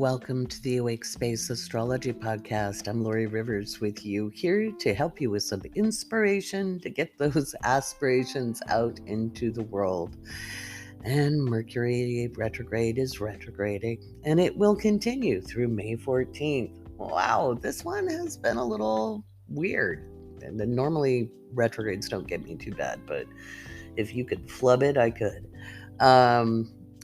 Welcome to the Awake Space Astrology Podcast. I'm Lori Rivers with you, here to help you with some inspiration to get those aspirations out into the world. And Mercury retrograde is retrograding, and it will continue through May 14th. Wow, this one has been a little weird. And then normally retrogrades don't get me too bad, but if you could flub it, I could.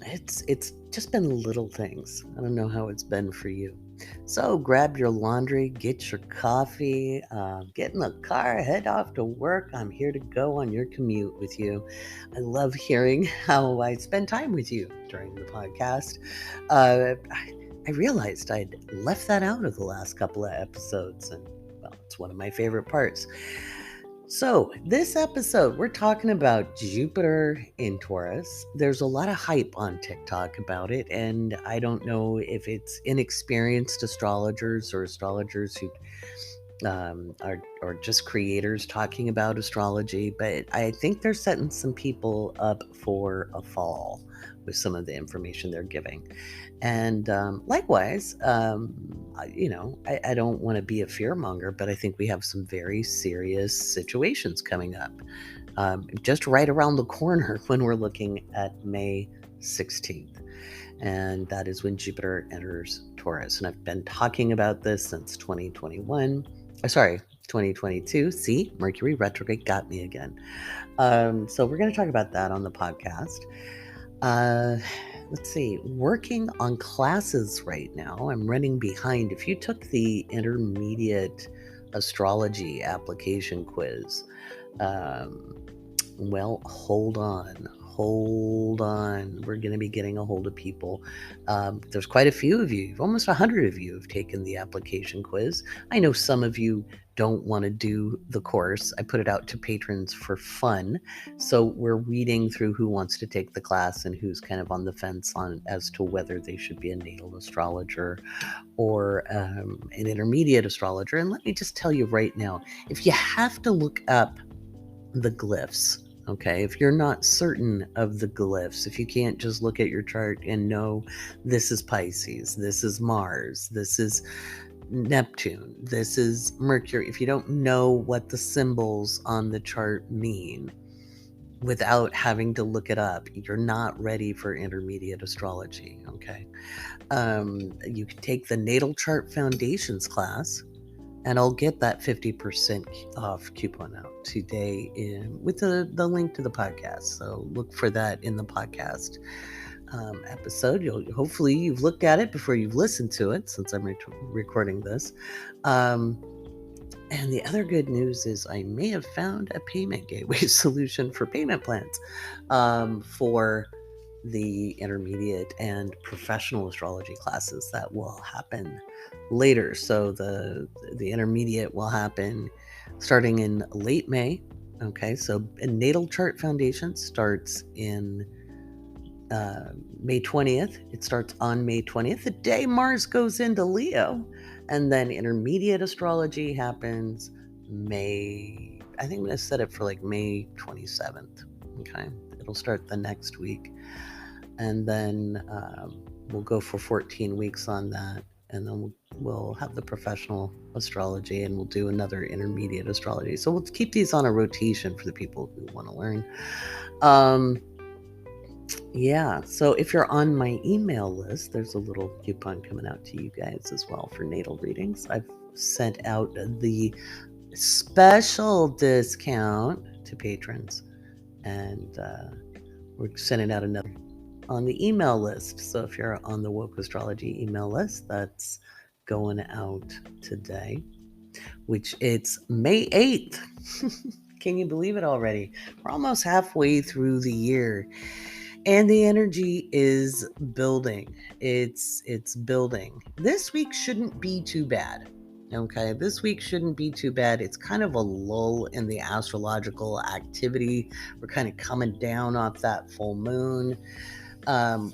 It's just been little things. I don't know how it's been for you. So grab your laundry, get your coffee, get in the car, head off to work. I'm here to go on your commute with you. I love hearing how I spend time with you during the podcast. I realized I'd left that out of the last couple of episodes, and well, it's one of my favorite parts. So, this episode, we're talking about Jupiter in Taurus. There's a lot of hype on TikTok about it, and I don't know if it's inexperienced astrologers or astrologers who are just creators talking about astrology, but I think they're setting some people up for a fall with some of the information they're giving. And likewise, I don't want to be a fearmonger, but I think we have some very serious situations coming up just right around the corner when we're looking at May 16th. And that is when Jupiter enters Taurus. And I've been talking about this since 2022. See, Mercury retrograde got me again. So we're going to talk about that on the podcast. Let's see, working on classes right now. I'm running behind. If you took the intermediate astrology application quiz, well, hold on. We're going to be getting a hold of people. There's quite a few of you, almost 100 of you have taken the application quiz. I know some of you don't want to do the course. I put it out to patrons for fun. So we're weeding through who wants to take the class and who's kind of on the fence on as to whether they should be a natal astrologer or an intermediate astrologer. And let me just tell you right now, if you have to look up the glyphs, okay, if you're not certain of the glyphs, if you can't just look at your chart and know this is Pisces, this is Mars, this is Neptune, this is Mercury, if you don't know what the symbols on the chart mean without having to look it up, you're not ready for intermediate astrology, okay? You can take the Natal Chart Foundations class, and I'll get that 50% off coupon out today with the link to the podcast. So look for that in the podcast episode. Hopefully you've looked at it before you've listened to it, since I'm recording this. And the other good news is I may have found a payment gateway solution for payment plans for the intermediate and professional astrology classes that will happen later. So the intermediate will happen starting in late May. Okay, so Natal Chart Foundation starts in May 20th. It starts on May 20th, the day Mars goes into Leo. And then intermediate astrology happens May, I think I'm going to set it for like May 27th. Okay, it'll start the next week. And then we'll go for 14 weeks on that. And then we'll have the professional astrology, and we'll do another intermediate astrology. So we'll keep these on a rotation for the people who want to learn. Yeah, so if you're on my email list, there's a little coupon coming out to you guys as well for natal readings. I've sent out the special discount to patrons, and we're sending out another on the email list. So if you're on the Woke Astrology email list, that's going out today, which it's May 8th. Can you believe it already? We're almost halfway through the year, and the energy is building. It's building. This week shouldn't be too bad. Okay, this week shouldn't be too bad. It's kind of a lull in the astrological activity. We're kind of coming down off that full moon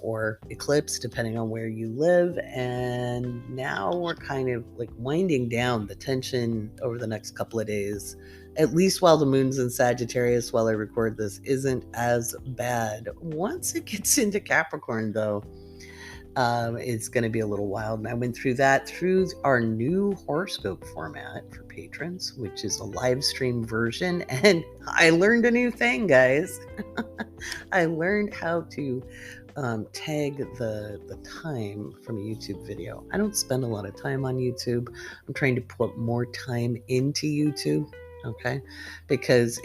or eclipse, depending on where you live. And now we're kind of like winding down. The tension over the next couple of days, at least while the moon's in Sagittarius, while I record this, isn't as bad. Once it gets into Capricorn, though, It's going to be a little wild. And I went through that through our new horoscope format for patrons, which is a live stream version. And I learned a new thing, guys. I learned how to tag the time from a YouTube video. I don't spend a lot of time on YouTube. I'm trying to put more time into YouTube. Okay, because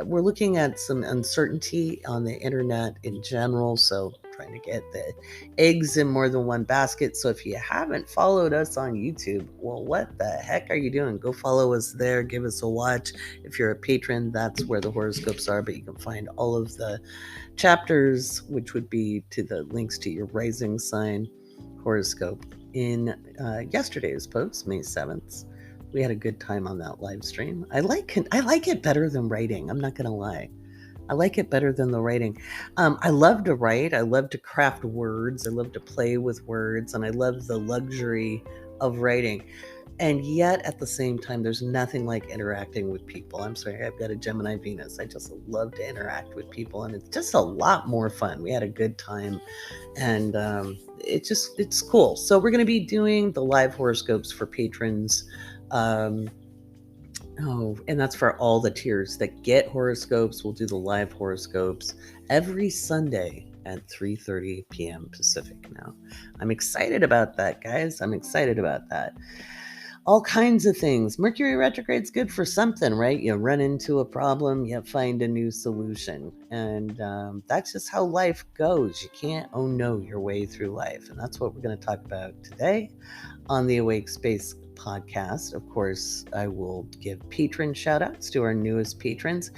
we're looking at some uncertainty on the internet in general. So trying to get the eggs in more than one basket. So if you haven't followed us on YouTube, well, what the heck are you doing? Go follow us there. Give us a watch. If you're a patron, that's where the horoscopes are. But you can find all of the chapters, which would be to the links to your rising sign horoscope in yesterday's post, May 7th. We had a good time on that live stream. I like it better than writing. I'm not gonna lie. I like it better than the writing. I love to write. I love to craft words. I love to play with words, and I love the luxury of writing. And yet, at the same time, there's nothing like interacting with people. I'm sorry, I've got a Gemini Venus. I just love to interact with people, and it's just a lot more fun. We had a good time, and it's cool. So we're going to be doing the live horoscopes for patrons. And that's for all the tiers that get horoscopes. We'll do the live horoscopes every Sunday at 3:30 p.m. Pacific now. I'm excited about that, guys. I'm excited about that. All kinds of things. Mercury retrograde's good for something, right? You run into a problem, you find a new solution. And that's just how life goes. You can't your way through life. And that's what we're going to talk about today on the Awake Space podcast. Of course, I will give patron shout outs to our newest patrons,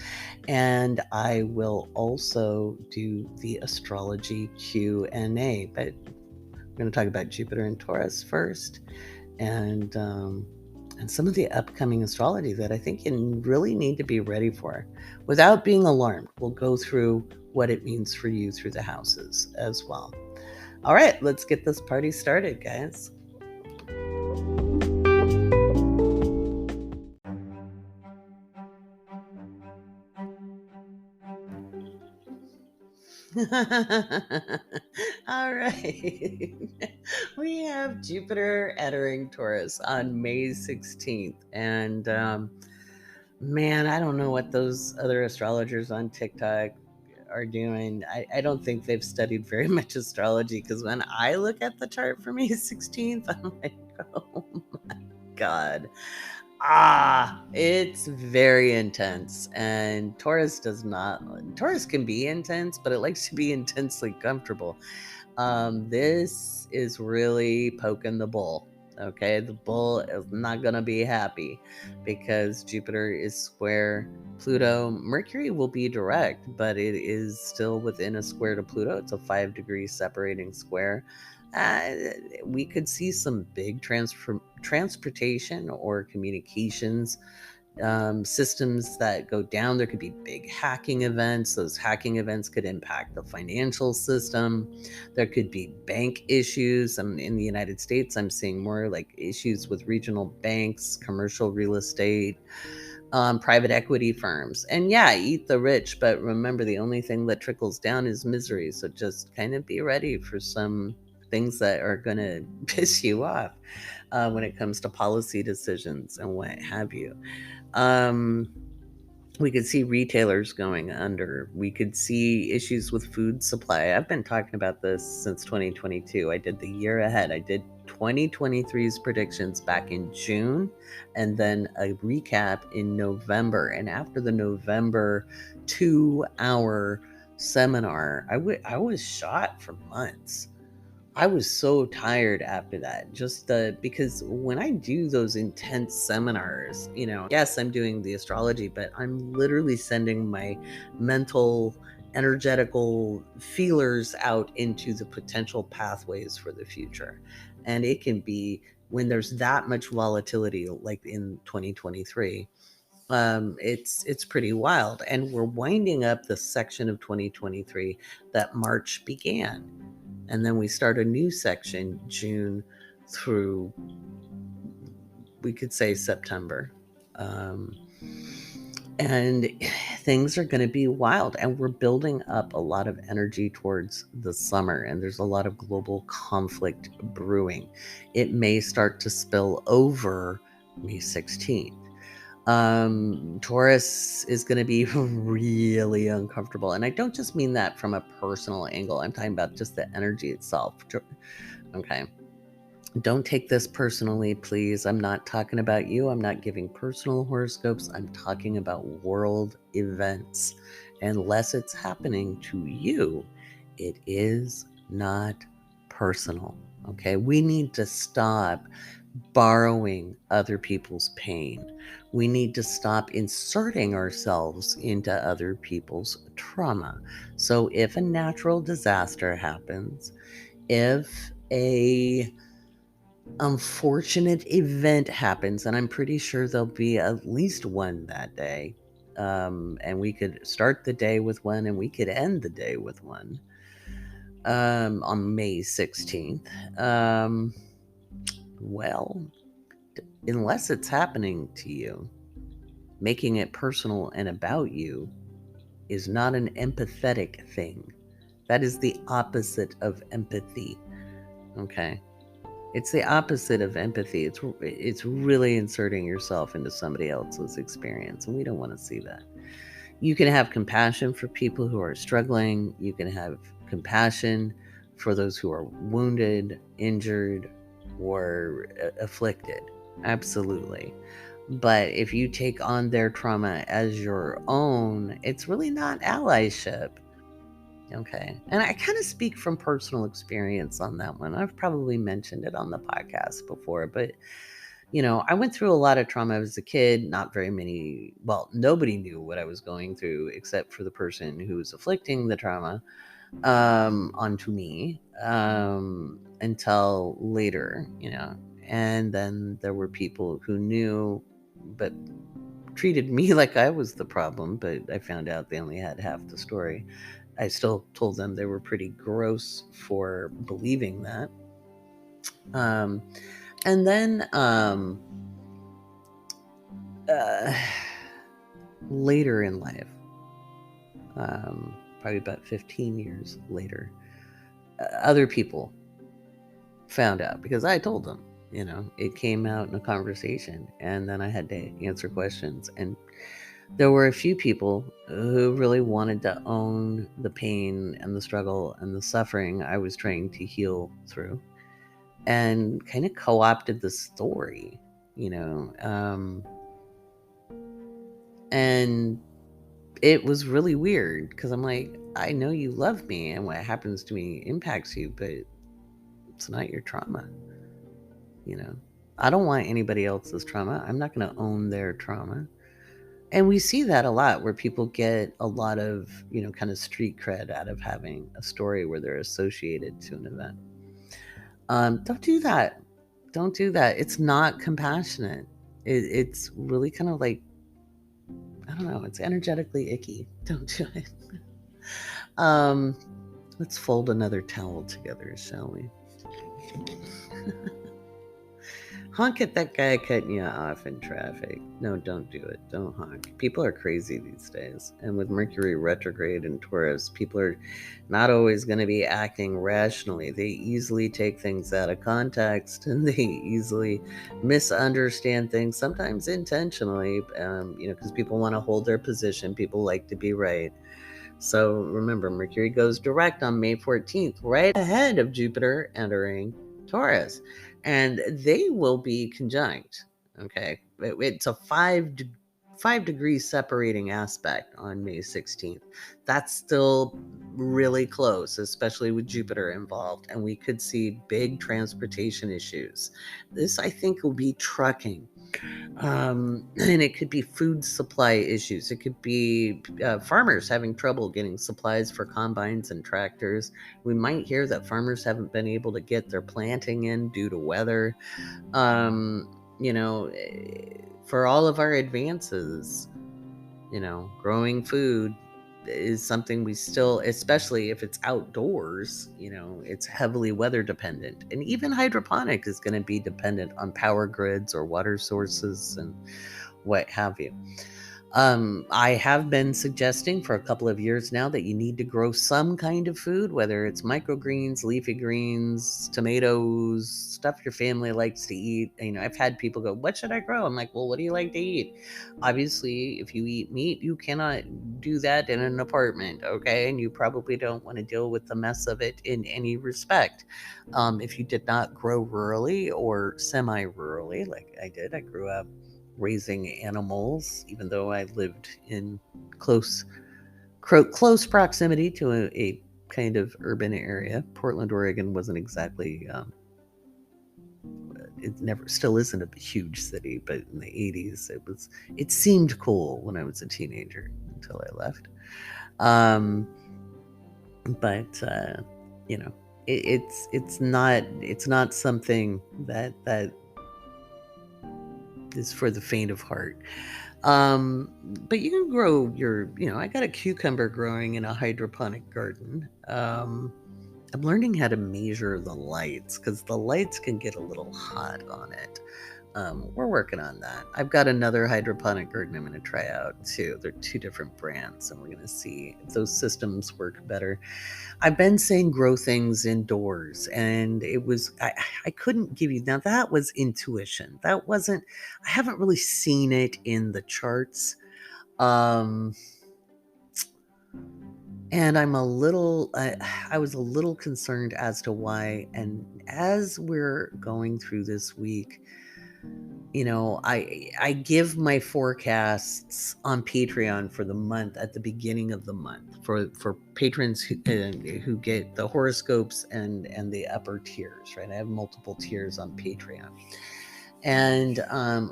and I will also do the astrology Q&A. But we're going to talk about Jupiter and Taurus first, and some of the upcoming astrology that I think you really need to be ready for without being alarmed. We'll go through what it means for you through the houses as well. All right, let's get this party started, guys. All right. We have Jupiter entering Taurus on May 16th. And man, I don't know what those other astrologers on TikTok are doing. I don't think they've studied very much astrology, because when I look at the chart for May 16th, I'm like, oh my God. It's very intense, and Taurus does not. Taurus can be intense, but it likes to be intensely comfortable. This is really poking the bull. Okay, the bull is not gonna be happy because Jupiter is square Pluto. Mercury will be direct, but it is still within a square to Pluto. It's a 5-degree separating square. We could see some big transportation or communications systems that go down. There could be big hacking events. Those hacking events could impact the financial system. There could be bank issues. In the United States, I'm seeing more like issues with regional banks, commercial real estate, private equity firms. And yeah, eat the rich, but remember, the only thing that trickles down is misery. So just kind of be ready for some things that are going to piss you off when it comes to policy decisions and what have you. We could see retailers going under. We could see issues with food supply. I've been talking about this since 2022. I did the year ahead. I did 2023's predictions back in June, and then a recap in November. And after the November 2-hour seminar, I was shot for months. I was so tired after that, because when I do those intense seminars, yes, I'm doing the astrology, but I'm literally sending my mental, energetical feelers out into the potential pathways for the future. And it can be, when there's that much volatility, like in 2023, it's pretty wild. And we're winding up the section of 2023 that March began. And then we start a new section June through, we could say, September. And things are going to be wild, and we're building up a lot of energy towards the summer, and there's a lot of global conflict brewing. It may start to spill over May 16th. Taurus is going to be really uncomfortable, and I don't just mean that from a personal angle. I'm talking about just the energy itself. Okay. Don't take this personally, please. I'm not talking about you. I'm not giving personal horoscopes. I'm talking about world events. Unless it's happening to you, it is not personal. Okay? We need to stop borrowing other people's pain. We need to stop inserting ourselves into other people's trauma. So if a natural disaster happens, if a unfortunate event happens, and I'm pretty sure there'll be at least one that day, and we could start the day with one and we could end the day with one, on May 16th. Well, unless it's happening to you, making it personal and about you is not an empathetic thing. That is the opposite of empathy. Okay? It's the opposite of empathy. It's really inserting yourself into somebody else's experience, and we don't want to see that. You can have compassion for people who are struggling. You can have compassion for those who are wounded, injured, or afflicted. Absolutely. But if you take on their trauma as your own, it's really not allyship. Okay. And I kind of speak from personal experience on that one. I've probably mentioned it on the podcast before, but I went through a lot of trauma as a kid. Not very many, well, nobody knew what I was going through except for the person who was afflicting the trauma onto me until later, And then there were people who knew, but treated me like I was the problem, but I found out they only had half the story. I still told them they were pretty gross for believing that. And then later in life, probably about 15 years later, other people found out because I told them. It came out in a conversation, and then I had to answer questions. And there were a few people who really wanted to own the pain and the struggle and the suffering I was trying to heal through, and kind of co-opted the story, and it was really weird because I'm like, I know you love me and what happens to me impacts you, but it's not your trauma. I don't want anybody else's trauma. I'm not going to own their trauma. And we see that a lot where people get a lot of, kind of street cred out of having a story where they're associated to an event. Don't do that. Don't do that. It's not compassionate. It's really kind of like, I don't know, it's energetically icky. Don't do it. Let's fold another towel together, shall we? Honk at that guy cutting you off in traffic. No, don't do it. Don't honk. People are crazy these days. And with Mercury retrograde in Taurus, people are not always going to be acting rationally. They easily take things out of context, and they easily misunderstand things, sometimes intentionally, because people want to hold their position. People like to be right. So remember, Mercury goes direct on May 14th, right ahead of Jupiter entering Taurus. And they will be conjunct. Okay. It's a 5 degrees separating aspect on May 16th. That's still really close, especially with Jupiter involved. And we could see big transportation issues. This, I think, will be trucking. And it could be food supply issues. It could be farmers having trouble getting supplies for combines and tractors. We might hear that farmers haven't been able to get their planting in due to weather. For all of our advances, growing food is something we still, especially if it's outdoors, it's heavily weather dependent. And even hydroponic is going to be dependent on power grids or water sources and what have you. I have been suggesting for a couple of years now that you need to grow some kind of food, whether it's microgreens, leafy greens, tomatoes, stuff your family likes to eat. I've had people go, "What should I grow?" I'm like, "Well, what do you like to eat?" Obviously, if you eat meat, you cannot do that in an apartment, okay? And you probably don't want to deal with the mess of it in any respect. If you did not grow rurally or semi rurally, like I did, I grew up raising animals, even though I lived in close close proximity to a kind of urban area. Portland, Oregon wasn't exactly it never still isn't a huge city, but in the 80s it seemed cool when I was a teenager until I left. Um, but you know, it's not something that is for the faint of heart. But you can grow I got a cucumber growing in a hydroponic garden. I'm learning how to measure the lights because the lights can get a little hot on it. We're working on that. I've got another hydroponic garden I'm going to try out too. They're two different brands, and we're going to see if those systems work better. I've been saying grow things indoors, and I couldn't give you now. That was intuition. That wasn't. I haven't really seen it in the charts. Um, and I was a little concerned as to why. And as we're going through this week, I give my forecasts on Patreon for the month at the beginning of the month for patrons who get the horoscopes and the upper tiers, right? I have multiple tiers on Patreon. And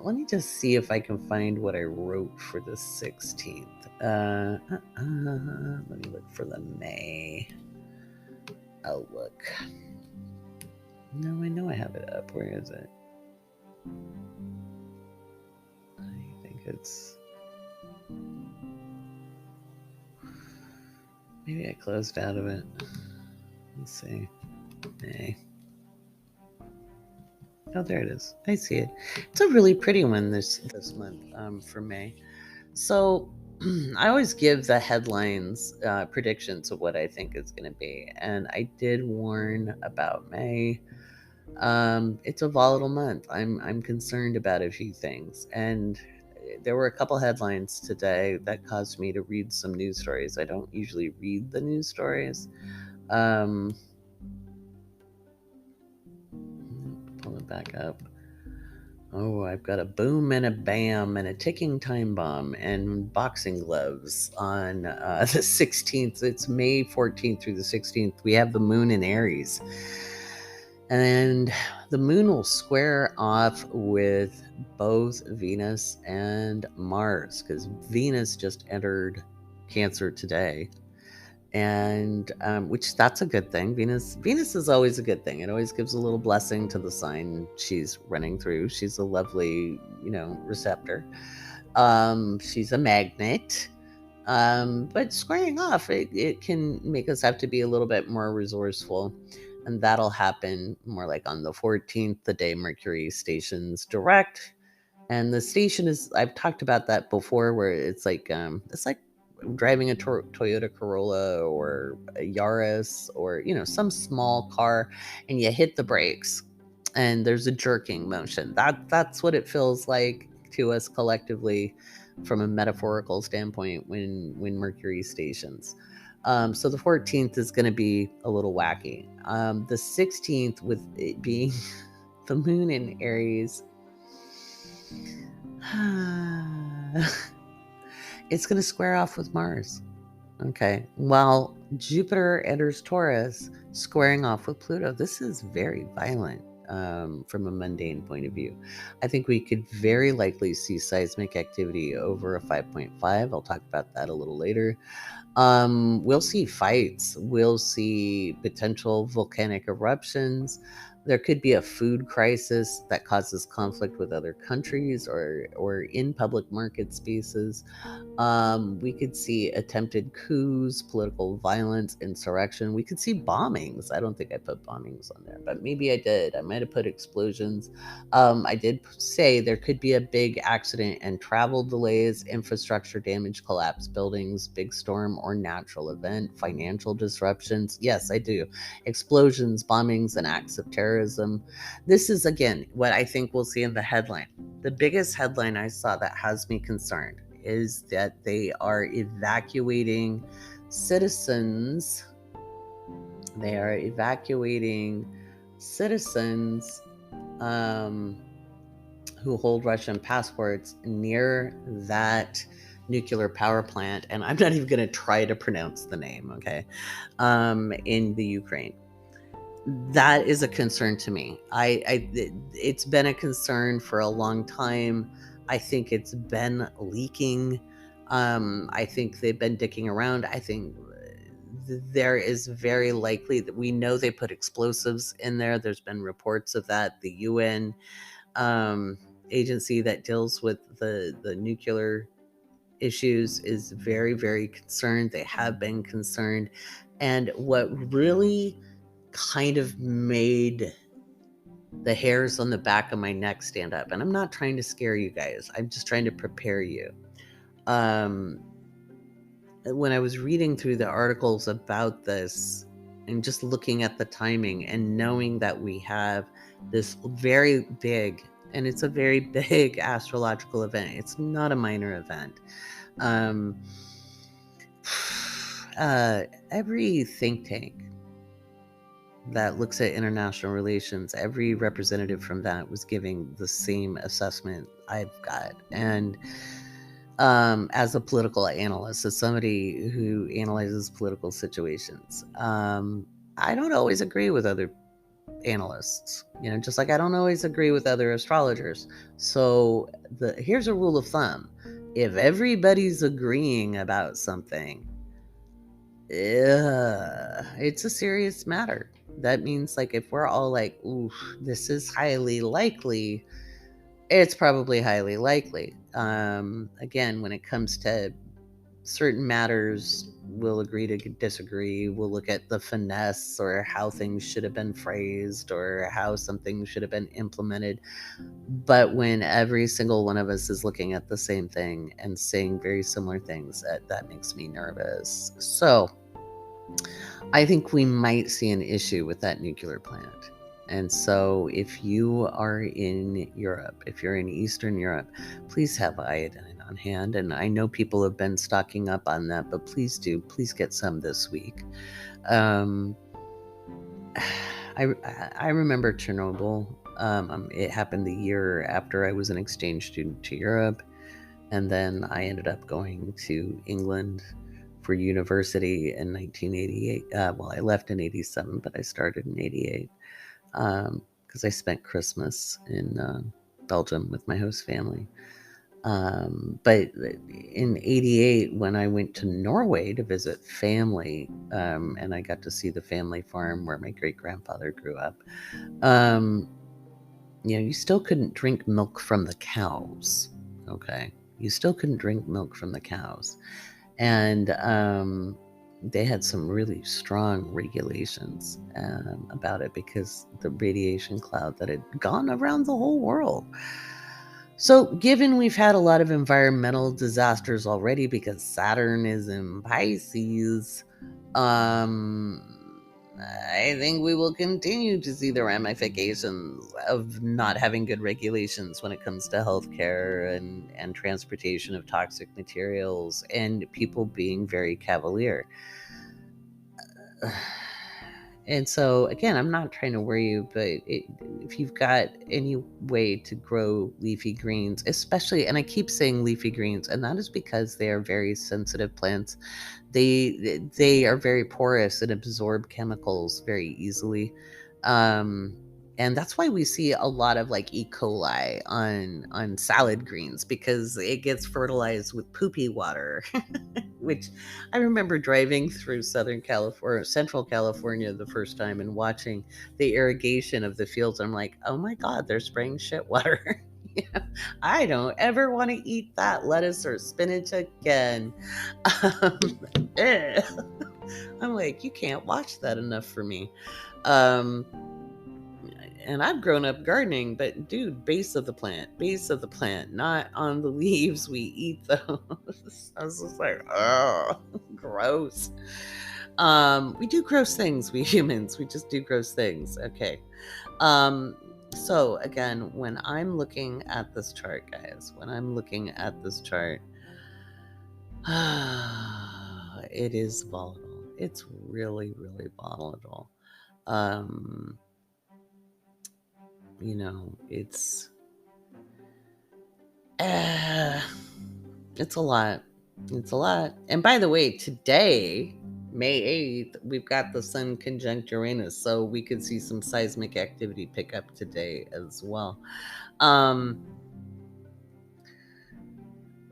let me just see if I can find what I wrote for the 16th. Let me look for the May outlook. No, I know I have it up. Where is it? I think it's... Maybe I closed out of it. Let's see. May. Oh, there it is. I see it. It's a really pretty one this month for May. So I always give the headlines predictions of what I think it's going to be, and I did warn about May. It's a volatile month. I'm concerned about a few things, and there were a couple headlines today that caused me to read some news stories. I don't usually read the news stories. Pull it back up. Oh, I've got a boom and a bam and a ticking time bomb and boxing gloves on the 16th. It's May 14th through the 16th. We have the moon in Aries. And the moon will square off with both Venus and Mars because Venus just entered Cancer today. And which that's a good thing. Venus is always a good thing. It always gives a little blessing to the sign she's running through. She's a lovely receptor. She's a magnet. But squaring off, it can make us have to be a little bit more resourceful, and that'll happen more like on the 14th, the day Mercury stations direct. And the station I've talked about that before, where it's like driving a Toyota Corolla or a Yaris or some small car, and you hit the brakes, and there's a jerking motion. That's what it feels like to us collectively, from a metaphorical standpoint, when Mercury stations. So the 14th is going to be a little wacky. The 16th, with it being the moon in Aries. It's going to square off with Mars. Okay. While Jupiter enters Taurus, squaring off with Pluto. This is very violent from a mundane point of view. I think we could very likely see seismic activity over a 5.5. I'll talk about that a little later. We'll see fights. We'll see potential volcanic eruptions. There could be a food crisis that causes conflict with other countries or in public market spaces. We could see attempted coups, political violence, insurrection. We could see bombings. I don't think I put bombings on there, but maybe I did. I might have put explosions. I did say there could be a big accident and travel delays, infrastructure damage, collapsed buildings, big storm or natural event, financial disruptions. Yes, I do. Explosions, bombings, and acts of terrorism. This is, again, what I think we'll see in the headline. The biggest headline I saw that has me concerned is that they are evacuating citizens. They are evacuating citizens who hold Russian passports near that nuclear power plant. And I'm not even going to try to pronounce the name, okay, in the Ukraine. That is a concern to me. It's been a concern for a long time. I think it's been leaking. I think they've been dicking around. I think there is very likely that we know they put explosives in there. There's been reports of that. The UN agency that deals with the nuclear issues is very, very concerned. They have been concerned. And what really kind of made the hairs on the back of my neck stand up. And I'm not trying to scare you guys. I'm just trying to prepare you. When I was reading through the articles about this and just looking at the timing and knowing that we have this very big, and it's a very big astrological event. It's not a minor event. Every think tank that looks at international relations, every representative from that was giving the same assessment I've got. And as a political analyst, as somebody who analyzes political situations, I don't always agree with other analysts, just like I don't always agree with other astrologers. So here's a rule of thumb. If everybody's agreeing about something, it's a serious matter. That means, like, if we're all like, ooh, this is highly likely, it's probably highly likely. Again, when it comes to certain matters, we'll agree to disagree. We'll look at the finesse or how things should have been phrased or how something should have been implemented. But when every single one of us is looking at the same thing and saying very similar things, that makes me nervous. So I think we might see an issue with that nuclear plant. And so if you are in Europe, if you're in Eastern Europe, please have iodine on hand. And I know people have been stocking up on that, but please get some this week. I remember Chernobyl. It happened the year after I was an exchange student to Europe. And then I ended up going to England for university in 1988. Well, I left in 87, but I started in 88 because I spent Christmas in Belgium with my host family. But in 88, when I went to Norway to visit family, and I got to see the family farm where my great-grandfather grew up, you still couldn't drink milk from the cows, okay? You still couldn't drink milk from the cows. And they had some really strong regulations about it because the radiation cloud that had gone around the whole world. So, given we've had a lot of environmental disasters already because Saturn is in Pisces, I think we will continue to see the ramifications of not having good regulations when it comes to healthcare and transportation of toxic materials and people being very cavalier. And so, again, I'm not trying to worry you, but if you've got any way to grow leafy greens, especially, and I keep saying leafy greens, and that is because they are very sensitive plants. They are very porous and absorb chemicals very easily. And that's why we see a lot of like E. coli on salad greens, because it gets fertilized with poopy water. Which I remember driving through Southern California, Central California the first time and watching the irrigation of the fields. I'm like, oh my God, they're spraying shit water. Yeah, I don't ever want to eat that lettuce or spinach again. Um, eh. I'm like, you can't watch that enough for me. Um, and I've grown up gardening, but dude, base of the plant, not on the leaves. We eat those. I was just like, oh, gross. We do gross things, we humans. We just do gross things. Okay. Um, so again, when I'm looking at this chart, guys, when I'm looking at this chart, it is volatile. It's really, really volatile. Um, it's uh, it's a lot. It's a lot. And by the way, today, May 8th, we've got the sun conjunct Uranus, so we could see some seismic activity pick up today as well.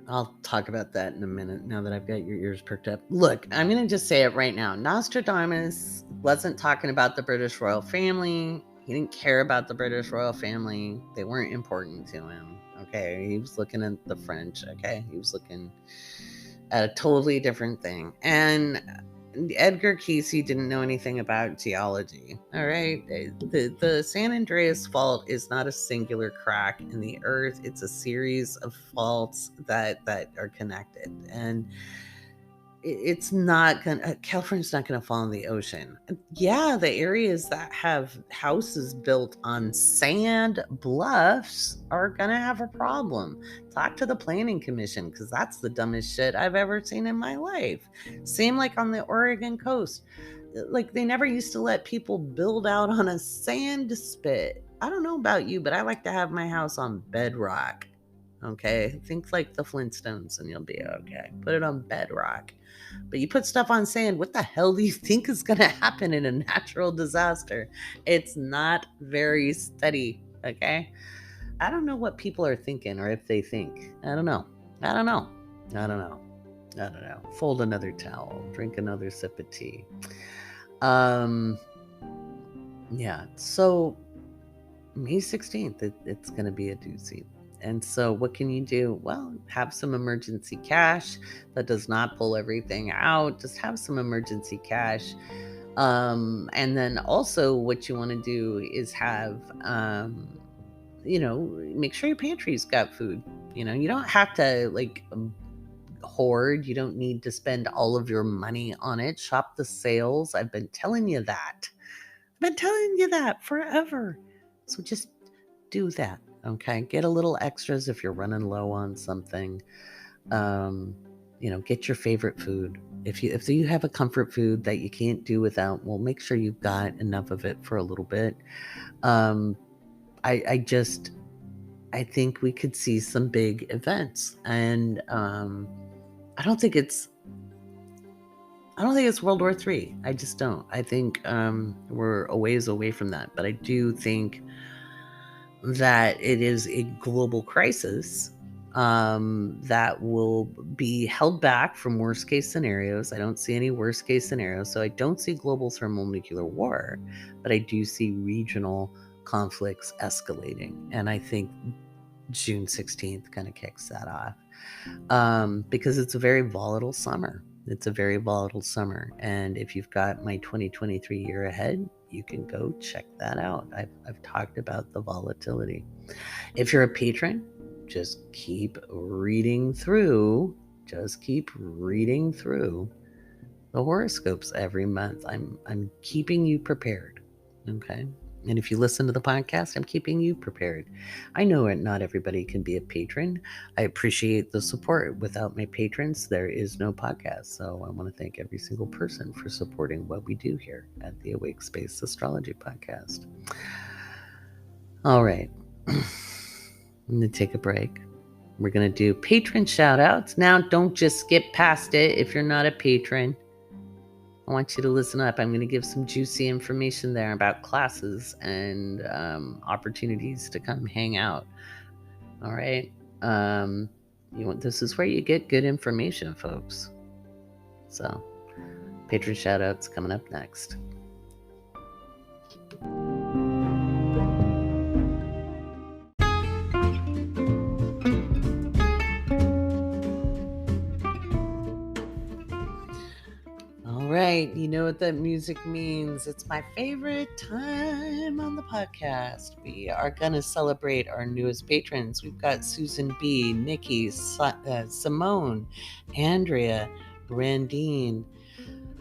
I'll talk about that in a minute now that I've got your ears perked up. Look, I'm going to just say it right now. Nostradamus wasn't talking about the British royal family. He didn't care about the British royal family. They weren't important to him. Okay. He was looking at the French. Okay. He was looking at a totally different thing. And Edgar Casey didn't know anything about geology. All right. The San Andreas fault is not a singular crack in the earth. It's a series of faults that are connected. And it's not gonna California's not gonna fall in the ocean. Yeah, the areas that have houses built on sand bluffs are gonna have a problem. Talk to the planning commission, because that's the dumbest shit I've ever seen in my life. Same like on the Oregon coast. Like, they never used to let people build out on a sand spit. I don't know about you, but I like to have my house on bedrock. Okay, think like the Flintstones and you'll be okay. Put it on bedrock. But you put stuff on sand, what the hell do you think is going to happen in a natural disaster? It's not very steady, okay? I don't know what people are thinking, or if they think. I don't know. I don't know. I don't know. I don't know. Fold another towel, drink another sip of tea. Yeah, so May 16th, it's going to be a doozy. And so what can you do? Well, have some emergency cash. That does not pull everything out. Just have some emergency cash. And then also what you want to do is have, make sure your pantry's got food. You don't have to like hoard. You don't need to spend all of your money on it. Shop the sales. I've been telling you that. I've been telling you that forever. So just do that. Okay. Get a little extras if you're running low on something. Get your favorite food. If you have a comfort food that you can't do without, well, make sure you've got enough of it for a little bit. I think we could see some big events, and I don't think it's World War III. I just don't. I think we're a ways away from that, but I do think that it is a global crisis that will be held back from worst case scenarios. I don't see any worst case scenarios. So I don't see global thermonuclear war, but I do see regional conflicts escalating. And I think June 16th kind of kicks that off because it's a very volatile summer. It's a very volatile summer. And if you've got my 2023 year ahead, you can go check that out. I've talked about the volatility. If you're a patron, just keep reading through. Just keep reading through the horoscopes every month. I'm keeping you prepared. Okay. And if you listen to the podcast, I'm keeping you prepared. I know not everybody can be a patron. I appreciate the support. Without my patrons, there is no podcast. So I want to thank every single person for supporting what we do here at the Awake Space Astrology Podcast. All right. I'm going to take a break. We're going to do patron shout outs. Now, don't just skip past it if you're not a patron. I want you to listen up. I'm going to give some juicy information there about classes and opportunities to come hang out. All right. This is where you get good information, folks. So, patron shoutouts coming up next. All right, you know what that music means. It's my favorite time on the podcast. We are going to celebrate our newest patrons. We've got Susan B., Nikki, Simone, Andrea, Randine,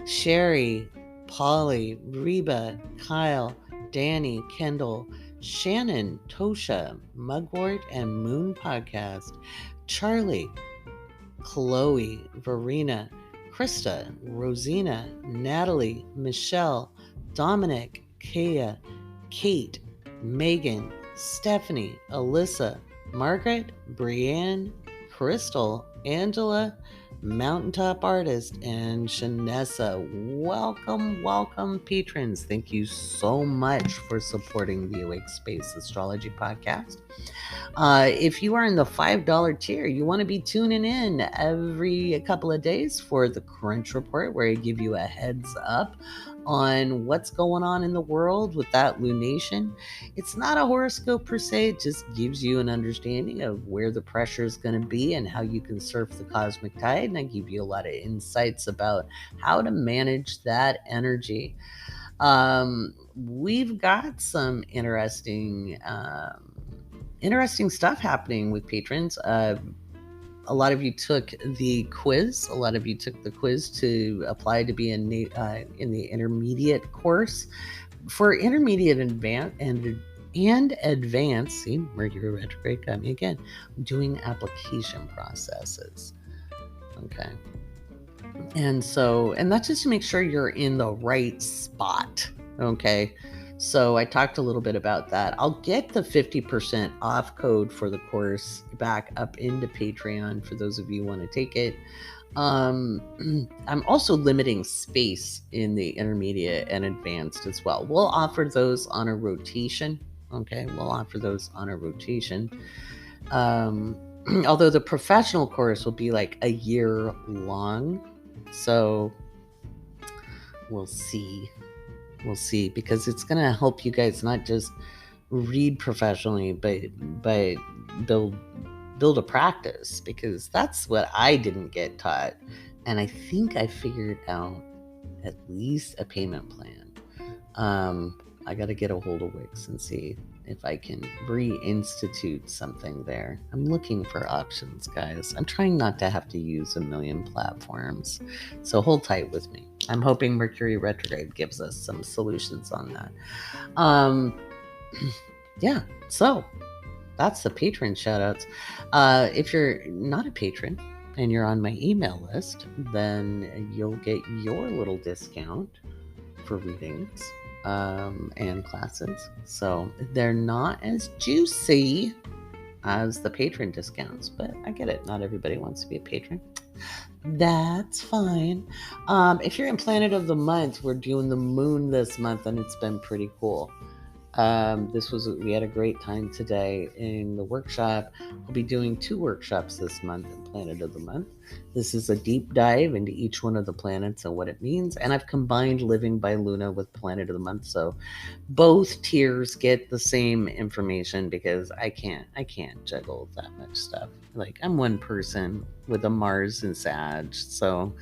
Sherry, Polly, Reba, Kyle, Danny, Kendall, Shannon, Tosha, Mugwort, and Moon Podcast, Charlie, Chloe, Verena, Krista, Rosina, Natalie, Michelle, Dominic, Kaya, Kate, Megan, Stephanie, Alyssa, Margaret, Brienne, Crystal, Angela, Mountaintop Artist, and Shanessa. Welcome, patrons. Thank you so much for supporting the Awake Space Astrology Podcast. If you are in the $5 tier, you want to be tuning in every couple of days for the Crunch Report, where I give you a heads up on what's going on in the world with that lunation. It's not a horoscope per se, it just gives you an understanding of where the pressure is going to be and how you can surf the cosmic tide. And I give you a lot of insights about how to manage that energy. We've got some interesting stuff happening with patrons. A lot of you took the quiz. A lot of you took the quiz to apply to be in the intermediate course. For intermediate and advanced, see, Mercury retrograde got me again, doing application processes. Okay. And that's just to make sure you're in the right spot. Okay. So I talked a little bit about that. I'll get the 50% off code for the course back up into Patreon for those of you who want to take it. I'm also limiting space in the intermediate and advanced as well. We'll offer those on a rotation. Okay, we'll offer those on a rotation. Although the professional course will be like a year long. So we'll see. We'll see, because it's going to help you guys not just read professionally, but build a practice, because that's what I didn't get taught. And I think I figured out at least a payment plan. I got to get a hold of Wix and see if I can reinstitute something there. I'm looking for options, guys. I'm trying not to have to use a million platforms. So hold tight with me. I'm hoping Mercury retrograde gives us some solutions on that. Yeah, so that's the patron shoutouts. If you're not a patron and you're on my email list, then you'll get your little discount for readings and classes. So they're not as juicy as the patron discounts, but I get it. Not everybody wants to be a patron. That's fine. If you're in Planet of the Month, we're doing the moon this month, and it's been pretty cool. We had a great time today in the workshop. We'll be doing 2 workshops this month in Planet of the Month. This is a deep dive into each one of the planets and what it means. And I've combined Living by Luna with Planet of the Month. So both tiers get the same information, because I can't juggle that much stuff. Like, I'm one person with a Mars and Sag. So,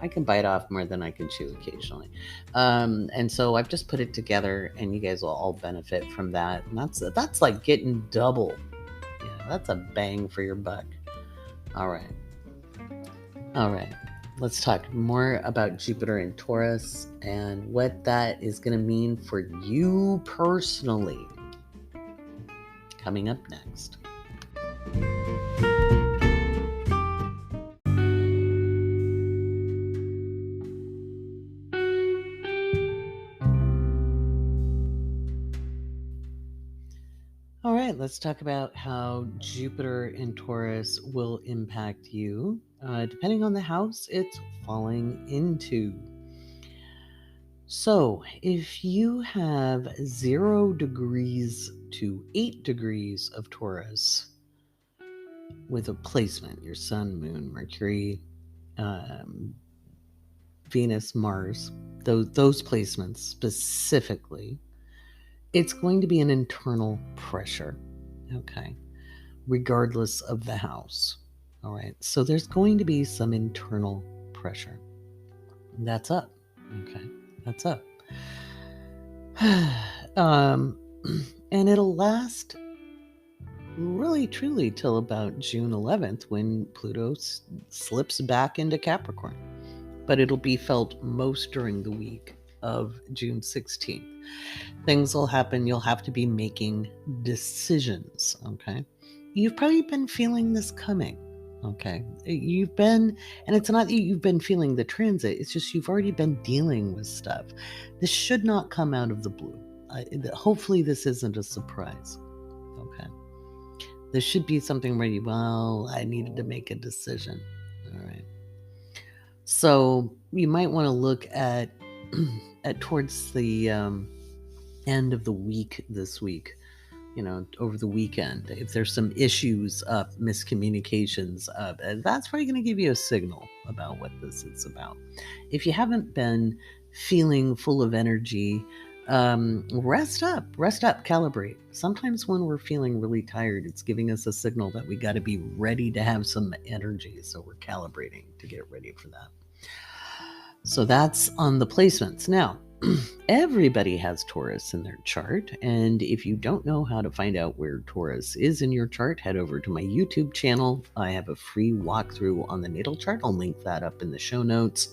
I can bite off more than I can chew occasionally. And so I've just put it together, and you guys will all benefit from that. And that's like getting double. That's a bang for your buck. All right. Let's talk more about Jupiter in Taurus and what that is going to mean for you personally. Coming up next. All right, let's talk about how Jupiter in Taurus will impact you, depending on the house it's falling into. So, if you have 0 degrees to 8 degrees of Taurus with a placement, your Sun, Moon, Mercury, um, Venus, Mars, those placements specifically, it's going to be an internal pressure, okay, regardless of the house. All right, so there's going to be some internal pressure. That's up, okay, that's up. um, and it'll last really truly till about June 11th when Pluto slips back into Capricorn. But it'll be felt most during the week of June 16th. Things will happen. You'll have to be making decisions, okay? You've probably been feeling this coming, okay? You've been, and it's not that you've been feeling the transit, it's just you've already been dealing with stuff. This should not come out of the blue. Hopefully, this isn't a surprise, okay? This should be something where I needed to make a decision, all right? So you might want to look at towards the end of the week this week, over the weekend. If there's some issues up, miscommunications up, that's probably going to give you a signal about what this is about. If you haven't been feeling full of energy, rest up, calibrate. Sometimes when we're feeling really tired, it's giving us a signal that we got to be ready to have some energy. So we're calibrating to get ready for that. So that's on the placements. Now, everybody has Taurus in their chart. And if you don't know how to find out where Taurus is in your chart, head over to my YouTube channel. I have a free walkthrough on the natal chart. I'll link that up in the show notes.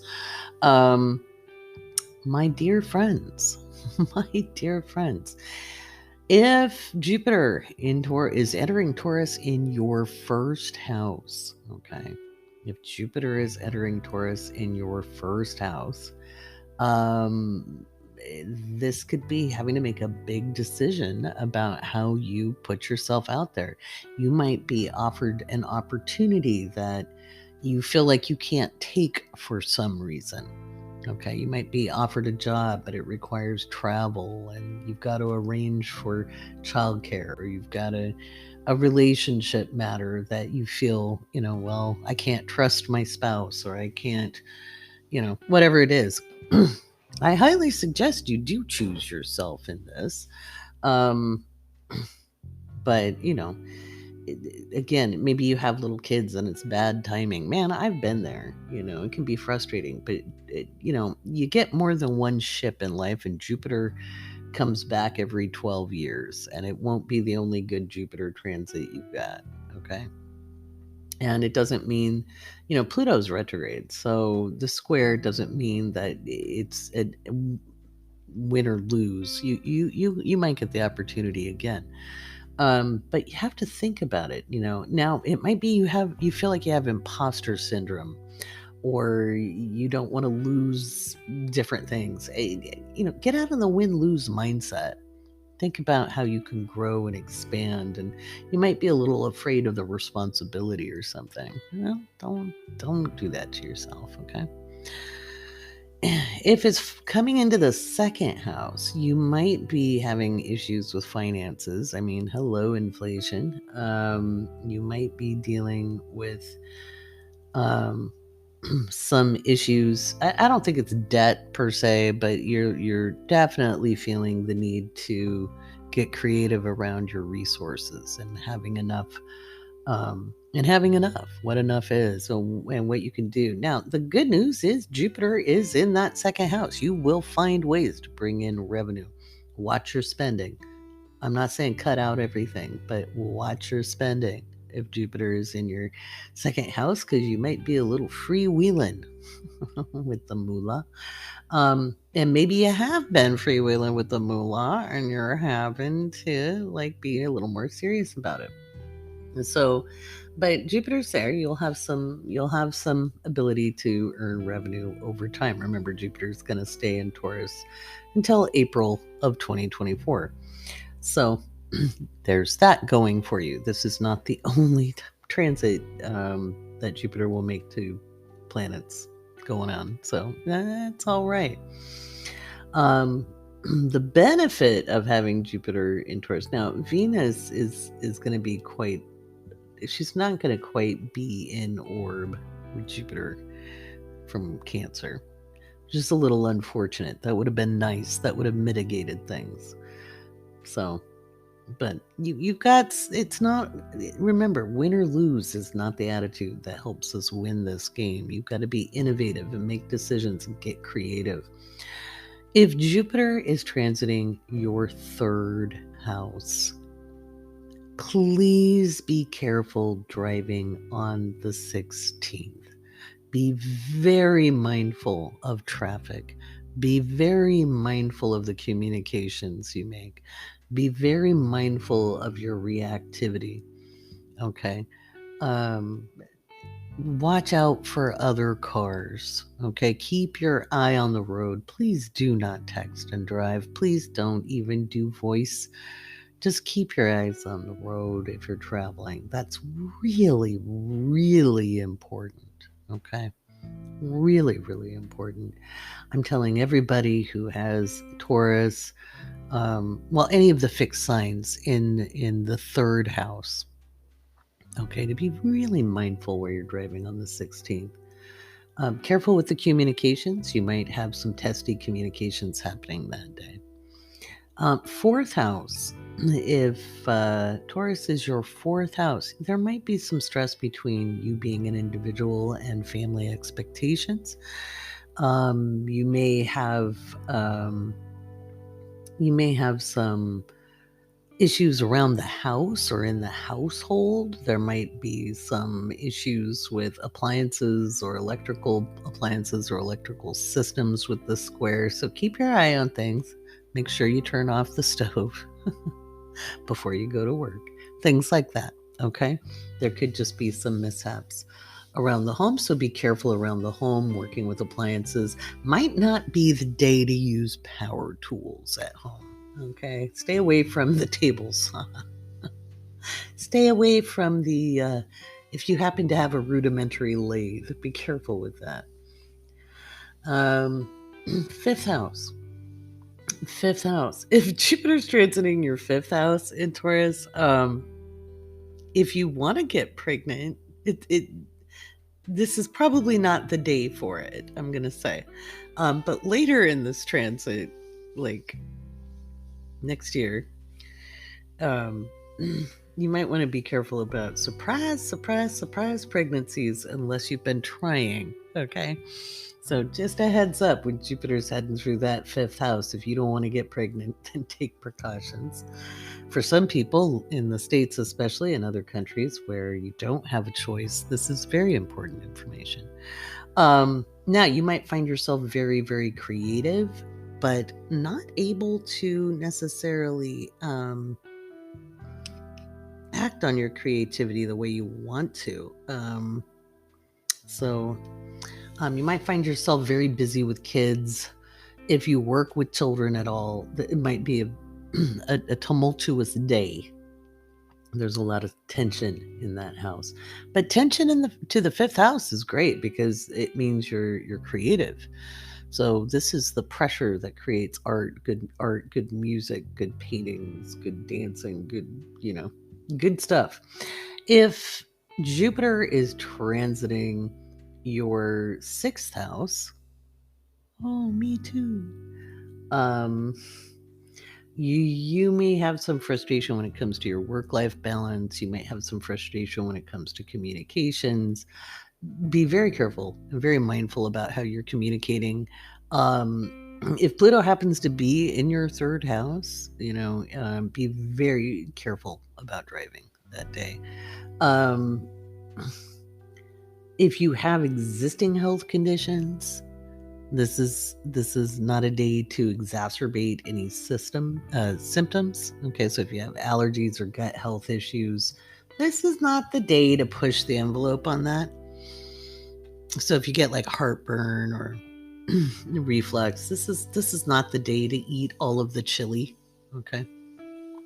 My dear friends, if Jupiter in Taurus is entering Taurus in your first house, okay? If Jupiter is entering Taurus in your first house, this could be having to make a big decision about how you put yourself out there. You might be offered an opportunity that you feel like you can't take for some reason. Okay, you might be offered a job, but it requires travel, and you've got to arrange for childcare, or you've got a relationship matter that you feel, I can't trust my spouse, or I can't, whatever it is. I highly suggest you do choose yourself in this. But, again, maybe you have little kids and it's bad timing. Man, I've been there. It can be frustrating, but, you get more than one ship in life, and Jupiter comes back every 12 years, and it won't be the only good Jupiter transit you've got, okay? And it doesn't mean, Pluto's retrograde, so the square doesn't mean that it's a win or lose. You might get the opportunity again. But you have to think about it. Now it might be you feel like you have imposter syndrome, or you don't want to lose different things. Get out of the win-lose mindset. Think about how you can grow and expand, and you might be a little afraid of the responsibility or something. Don't do that to yourself, okay? If it's coming into the second house, you might be having issues with finances. I mean, hello, inflation. You might be dealing with some issues. I don't think it's debt per se, but you're definitely feeling the need to get creative around your resources and having enough. What enough is, and what you can do. Now, the good news is Jupiter is in that second house. You will find ways to bring in revenue. Watch your spending. I'm not saying cut out everything, but watch your spending if Jupiter is in your second house, because you might be a little freewheeling with the moolah. And maybe you have been freewheeling with the moolah, and you're having to be a little more serious about it. And so, but Jupiter's there. You'll have some ability to earn revenue over time. Remember, Jupiter's going to stay in Taurus until April of 2024. So there's that going for you. This is not the only transit that Jupiter will make to planets going on. So that's all right. Um, the benefit of having Jupiter in Taurus now, Venus is going to be quite. She's not going to quite be in orb with Jupiter from Cancer. Just a little unfortunate. That would have been nice. That would have mitigated things. So, but you've got, it's not, remember, win or lose is not the attitude that helps us win this game. You've got to be innovative and make decisions and get creative. If Jupiter is transiting your third house, please be careful driving on the 16th. Be very mindful of traffic. Be very mindful of the communications you make. Be very mindful of your reactivity. Okay. Watch out for other cars. Okay. Keep your eye on the road. Please do not text and drive. Please don't even do voice. Just keep your eyes on the road if you're traveling. That's really, really important. Okay. Really, really important. I'm telling everybody who has Taurus, any of the fixed signs in the third house, okay, to be really mindful where you're driving on the 16th. Careful with the communications. You might have some testy communications happening that day. Fourth house. If Taurus is your fourth house, there might be some stress between you being an individual and family expectations. You may have some issues around the house or in the household. There might be some issues with appliances or electrical appliances or electrical systems with the square. So keep your eye on things. Make sure you turn off the stove before you go to work. Things like that, okay? There could just be some mishaps around the home, so be careful around the home. Working with appliances might not be the day to use power tools at home, okay? Stay away from the table saw. Stay away from the, if you happen to have a rudimentary lathe, be careful with that. Fifth house. Fifth house. If Jupiter's transiting your fifth house in Taurus, if you want to get pregnant, this is probably not the day for it, I'm gonna say. But later in this transit, like next year, you might want to be careful about surprise pregnancies unless you've been trying, okay? So just a heads up, when Jupiter's heading through that fifth house, if you don't want to get pregnant, then take precautions. For some people in the States, especially in other countries where you don't have a choice, this is very important information. Now, you might find yourself very, very creative, but not able to necessarily act on your creativity the way you want to. You might find yourself very busy with kids. If you work with children at all, it might be a tumultuous day. There's a lot of tension in that house. But tension to the fifth house is great because it means you're creative. So this is the pressure that creates art, good music, good paintings, good dancing, good stuff. If Jupiter is transiting your sixth house, oh, me too. You may have some frustration when it comes to your work-life balance. You might have some frustration when it comes to communications. Be very careful and very mindful about how you're communicating. If Pluto happens to be in your third house, be very careful about driving that day. If you have existing health conditions, this is not a day to exacerbate any symptoms. Okay, so if you have allergies or gut health issues, this is not the day to push the envelope on that. So if you get like heartburn or reflux, this is not the day to eat all of the chili, okay?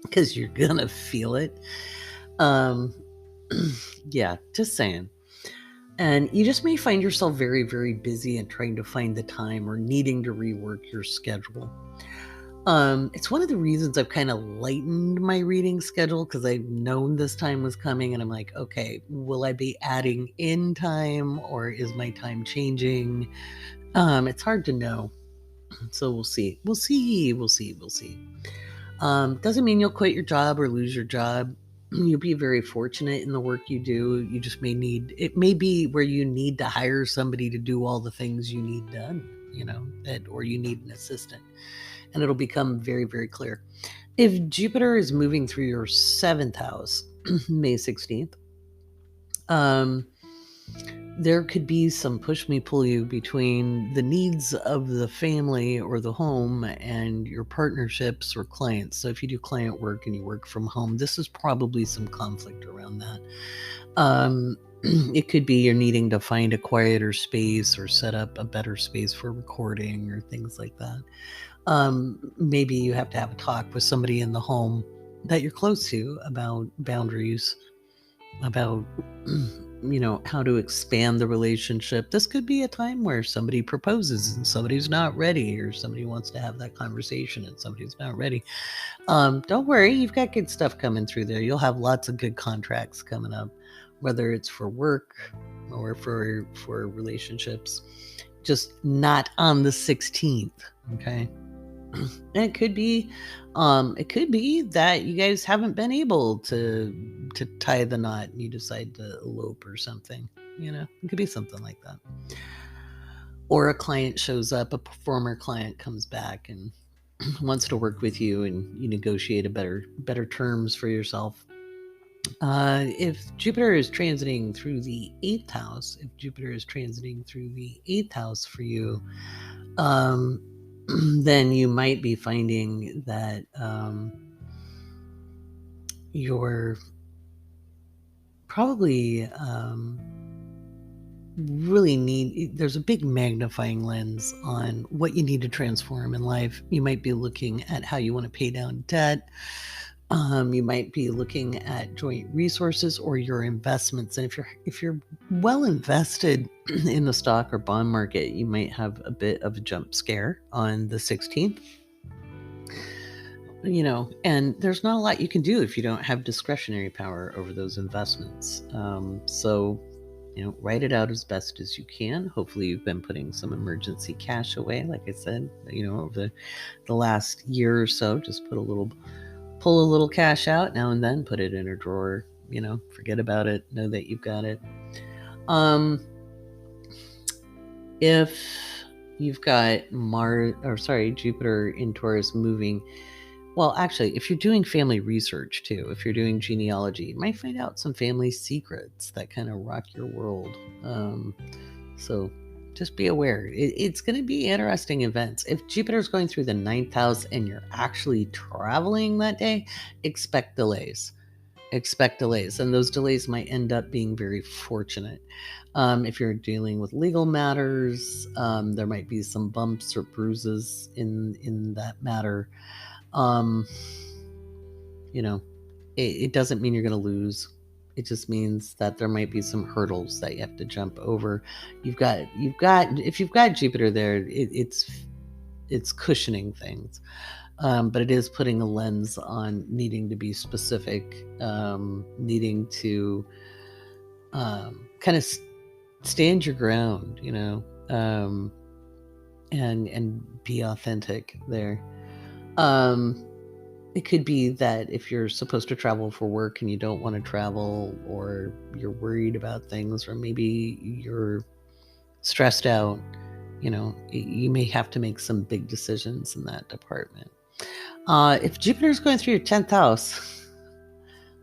Because you're gonna feel it. Yeah, just saying. And you just may find yourself very, very busy and trying to find the time or needing to rework your schedule. It's one of the reasons I've kind of lightened my reading schedule, because I've known this time was coming, and I'm like, okay, will I be adding in time or is my time changing? It's hard to know. So we'll see. We'll see. We'll see. We'll see. Doesn't mean you'll quit your job or lose your job. You'll be very fortunate in the work you do. You just it may be where you need to hire somebody to do all the things you need done, or you need an assistant. And it'll become very, very clear. If Jupiter is moving through your 7th house, May 16th, there could be some push me pull you between the needs of the family or the home and your partnerships or clients. So if you do client work and you work from home, this is probably some conflict around that. It could be you're needing to find a quieter space or set up a better space for recording or things like that. Maybe you have to have a talk with somebody in the home that you're close to about boundaries, about how to expand the relationship. This could be a time where somebody proposes and somebody's not ready, or somebody wants to have that conversation and somebody's not ready. Don't worry, you've got good stuff coming through there. You'll have lots of good contracts coming up, whether it's for work or for relationships, just not on the 16th. Okay. And it could be that you guys haven't been able to tie the knot and you decide to elope or something. It could be something like that. Or a client shows up, a former client comes back and wants to work with you, and you negotiate a better terms for yourself. If Jupiter is transiting through the 8th house, for you, then you might be finding that you're probably there's a big magnifying lens on what you need to transform in life. You might be looking at how you want to pay down debt. You might be looking at joint resources or your investments. And if you're well invested in the stock or bond market, you might have a bit of a jump scare on the 16th. And there's not a lot you can do if you don't have discretionary power over those investments. So write it out as best as you can. Hopefully you've been putting some emergency cash away. Like I said, over the last year or so, just pull a little cash out now and then, put it in a drawer, forget about it, know that you've got it. If you've got Jupiter in Taurus moving, well, actually, if you're doing family research too, if you're doing genealogy, you might find out some family secrets that kind of rock your world. So just be aware. It's going to be interesting events. If Jupiter's going through the 9th house and you're actually traveling that day, expect delays. And those delays might end up being very fortunate. If you're dealing with legal matters, there might be some bumps or bruises in that matter. It doesn't mean you're going to lose. It just means that there might be some hurdles that you have to jump over. If you've got Jupiter there, it's cushioning things. But it is putting a lens on needing to be specific, needing to kind of stand your ground, and be authentic there. It could be that if you're supposed to travel for work and you don't want to travel, or you're worried about things, or maybe you're stressed out, you may have to make some big decisions in that department. If Jupiter's going through your 10th house,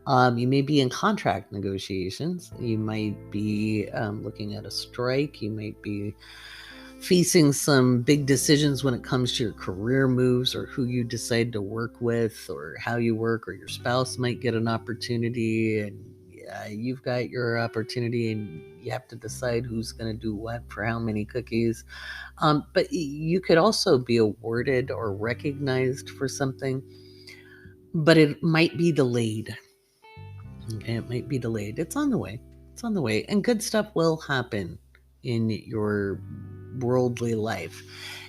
you may be in contract negotiations. You might be looking at a strike. You might be facing some big decisions when it comes to your career moves, or who you decide to work with, or how you work, or your spouse might get an opportunity and you've got your opportunity and you have to decide who's going to do what for how many cookies. But you could also be awarded or recognized for something, but it might be delayed. Okay, it might be delayed. It's on the way. It's on the way. And good stuff will happen in your worldly life.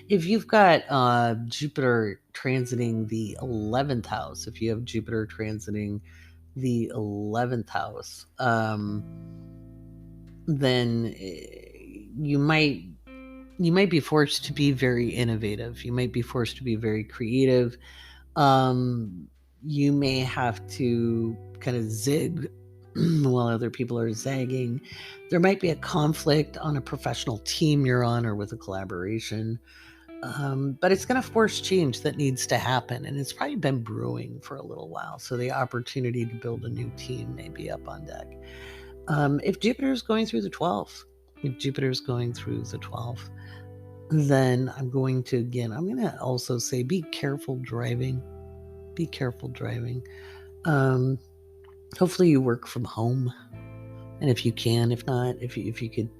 If you've got Jupiter transiting the 11th house, if you have Jupiter transiting the 11th house, then you might be forced to be very innovative. You might be forced to be very creative. Um, you may have to kind of zig while other people are zagging. There might be a conflict on a professional team you're on or with a collaboration. But it's going to force change that needs to happen. And it's probably been brewing for a little while. So the opportunity to build a new team may be up on deck. If Jupiter is going through the 12th, then I'm going to also say be careful driving. Be careful driving. Hopefully you work from home. And if you can, if not, if you could,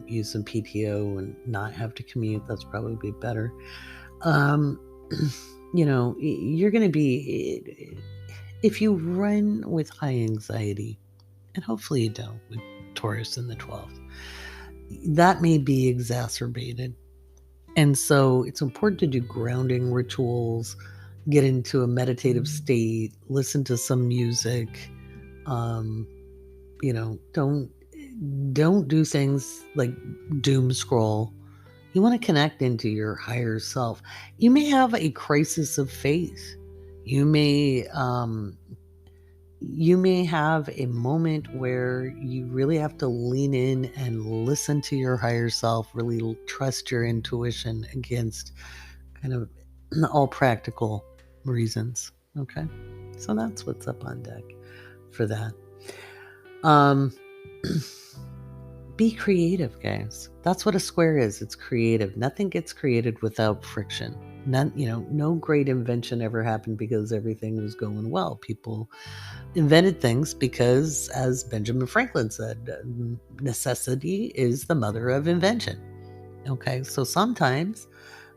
use some PTO and not have to commute, that's probably better. You're going to be, if you run with high anxiety, and hopefully you don't with Taurus in the 12th, that may be exacerbated. And so it's important to do grounding rituals, get into a meditative state, listen to some music. Don't do things like doom scroll. You want to connect into your higher self. You may have a crisis of faith. You may have a moment where you really have to lean in and listen to your higher self, really trust your intuition against kind of all practical reasons. Okay. So that's what's up on deck for that. Be creative, guys. That's what a square is. It's creative. Nothing gets created without friction. No great invention ever happened because everything was going well. People invented things because, as Benjamin Franklin said, necessity is the mother of invention. Okay, so sometimes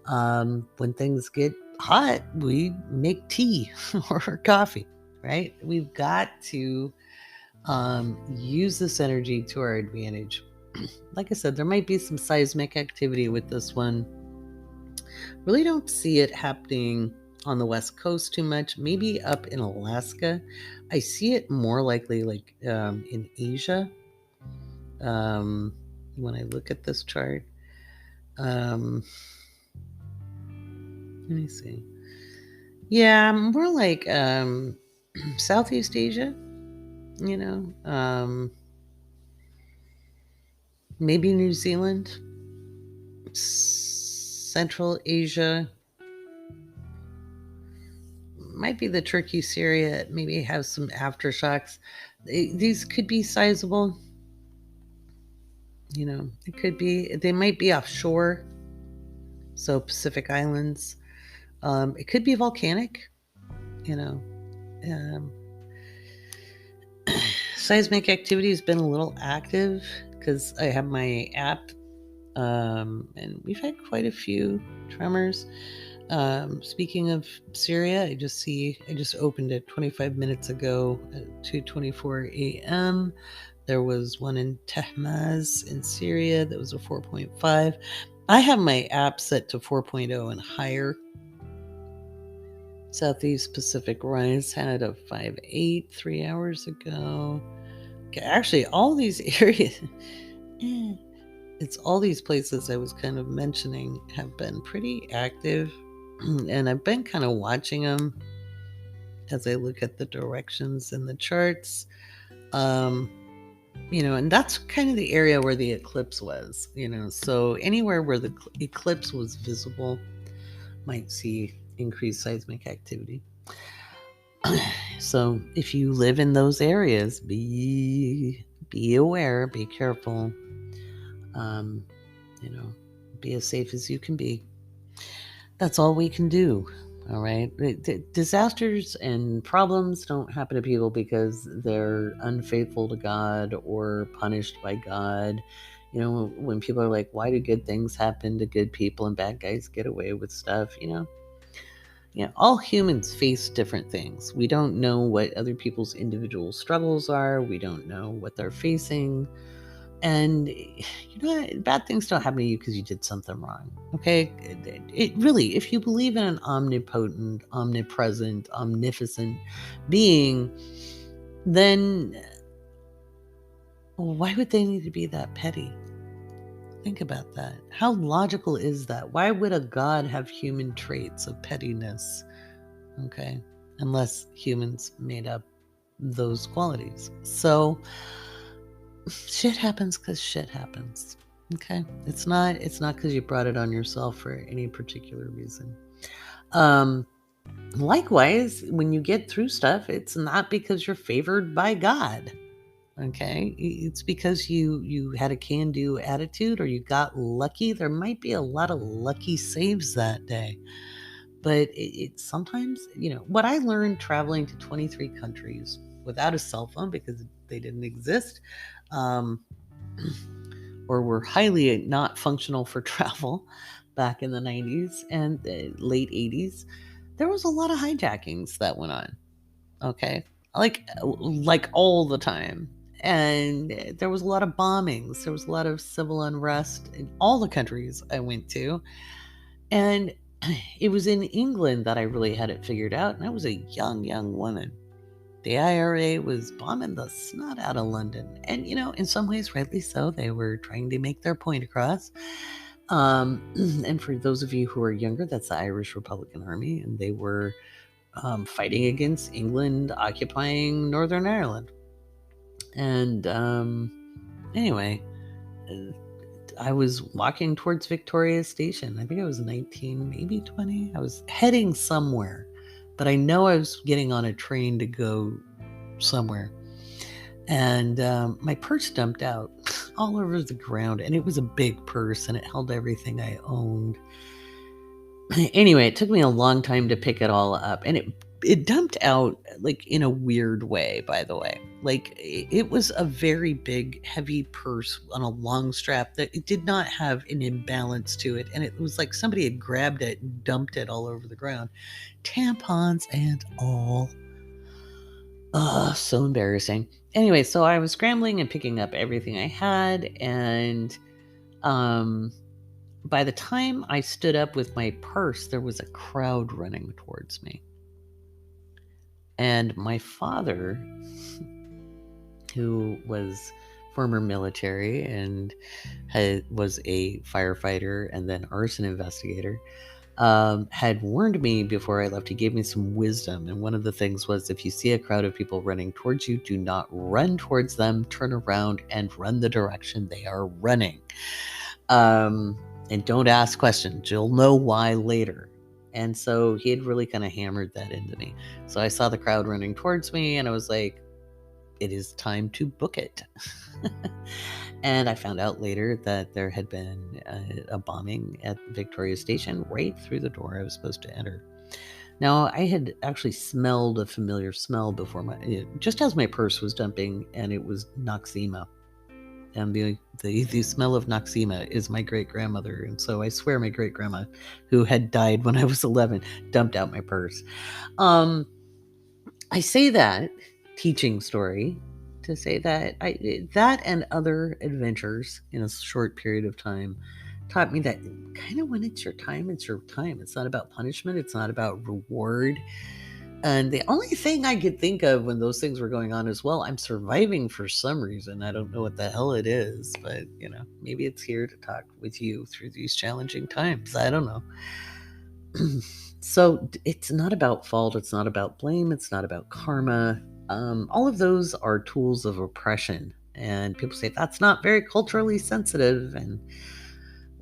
when things get hot, we make tea or coffee, right? We've got to use this energy to our advantage. Like I said, there might be some seismic activity with this one. Really don't see it happening on the West Coast too much. Maybe up in Alaska. I see it more likely in Asia. When I look at this chart. Let me see. Yeah, more like Southeast Asia, maybe New Zealand, Central Asia, might be the Turkey, Syria, maybe have some aftershocks. These could be sizable. It could be, they might be offshore, so Pacific Islands. It could be volcanic, seismic activity has been a little active because I have my app, and we've had quite a few tremors. Speaking of Syria, I just opened it 25 minutes ago at 2:24 a.m. There was one in Tehmaz in Syria that was a 4.5. I have my app set to 4.0 and higher. Southeast Pacific Rise had a 5.8 3 hours ago. Actually, all these areas, it's all these places I was kind of mentioning have been pretty active, and I've been kind of watching them as I look at the directions in the charts. And that's kind of the area where the eclipse was, so anywhere where the eclipse was visible might see increased seismic activity. So if you live in those areas, be aware, be careful, be as safe as you can be. That's all we can do. All right. Disasters and problems don't happen to people because they're unfaithful to God or punished by God. When people are like, why do good things happen to good people and bad guys get away with stuff? all humans face different things. We don't know what other people's individual struggles are. We don't know what they're facing. And bad things don't happen to you because you did something wrong. Okay? It really, if you believe in an omnipotent, omnipresent, omnificent being, then why would they need to be that petty? Think about that. How logical is that? Why would a god have human traits of pettiness? Okay? Unless humans made up those qualities. So shit happens because shit happens. Okay? It's not because you brought it on yourself for any particular reason. Likewise, when you get through stuff, it's not because you're favored by God. Okay? It's because you had a can-do attitude or you got lucky. There might be a lot of lucky saves that day. But it sometimes, what I learned traveling to 23 countries without a cell phone because they didn't exist, or were highly not functional for travel back in the 90s and the late 80s, there was a lot of hijackings that went on. Okay. Like all the time. And there was a lot of bombings. There was a lot of civil unrest in all the countries I went to. And it was in England that I really had it figured out. And I was a young woman. The IRA was bombing the snot out of London. And, in some ways, rightly so. They were trying to make their point across. And for those of you who are younger, that's the Irish Republican Army. And they were fighting against England occupying Northern Ireland. And anyway, I was walking towards Victoria Station. I think I was 19, maybe 20. I was heading somewhere, but I know I was getting on a train to go somewhere. And my purse dumped out all over the ground, and it was a big purse, and it held everything I owned. Anyway, it took me a long time to pick it all up, and it dumped out like in a weird way, by the way. Like it was a very big, heavy purse on a long strap that it did not have an imbalance to it, and it was like somebody had grabbed it and dumped it all over the ground, tampons and all. So embarrassing. Anyway, so I was scrambling and picking up everything I had, and by the time I stood up with my purse, there was a crowd running towards me. And my father, who was former military and was a firefighter and then arson investigator, had warned me before I left. He gave me some wisdom. And one of the things was, if you see a crowd of people running towards you, do not run towards them, turn around and run the direction they are running. And don't ask questions. You'll know why later. And so he had really kind of hammered that into me. So I saw the crowd running towards me and I was like, it is time to book it. And I found out later that there had been a bombing at Victoria Station right through the door I was supposed to enter. Now, I had actually smelled a familiar smell before just as my purse was dumping, and it was Noxema. And the smell of Noxema is my great-grandmother. And so I swear my great-grandma, who had died when I was 11, dumped out my purse. I say that teaching story to say that that and other adventures in a short period of time taught me that kind of when it's your time, it's your time. It's not about punishment. It's not about reward. And the only thing I could think of when those things were going on is, well, I'm surviving for some reason. I don't know what the hell it is, but, maybe it's here to talk with you through these challenging times. I don't know. So it's not about fault. It's not about blame. It's not about karma. All of those are tools of oppression. And people say that's not very culturally sensitive. And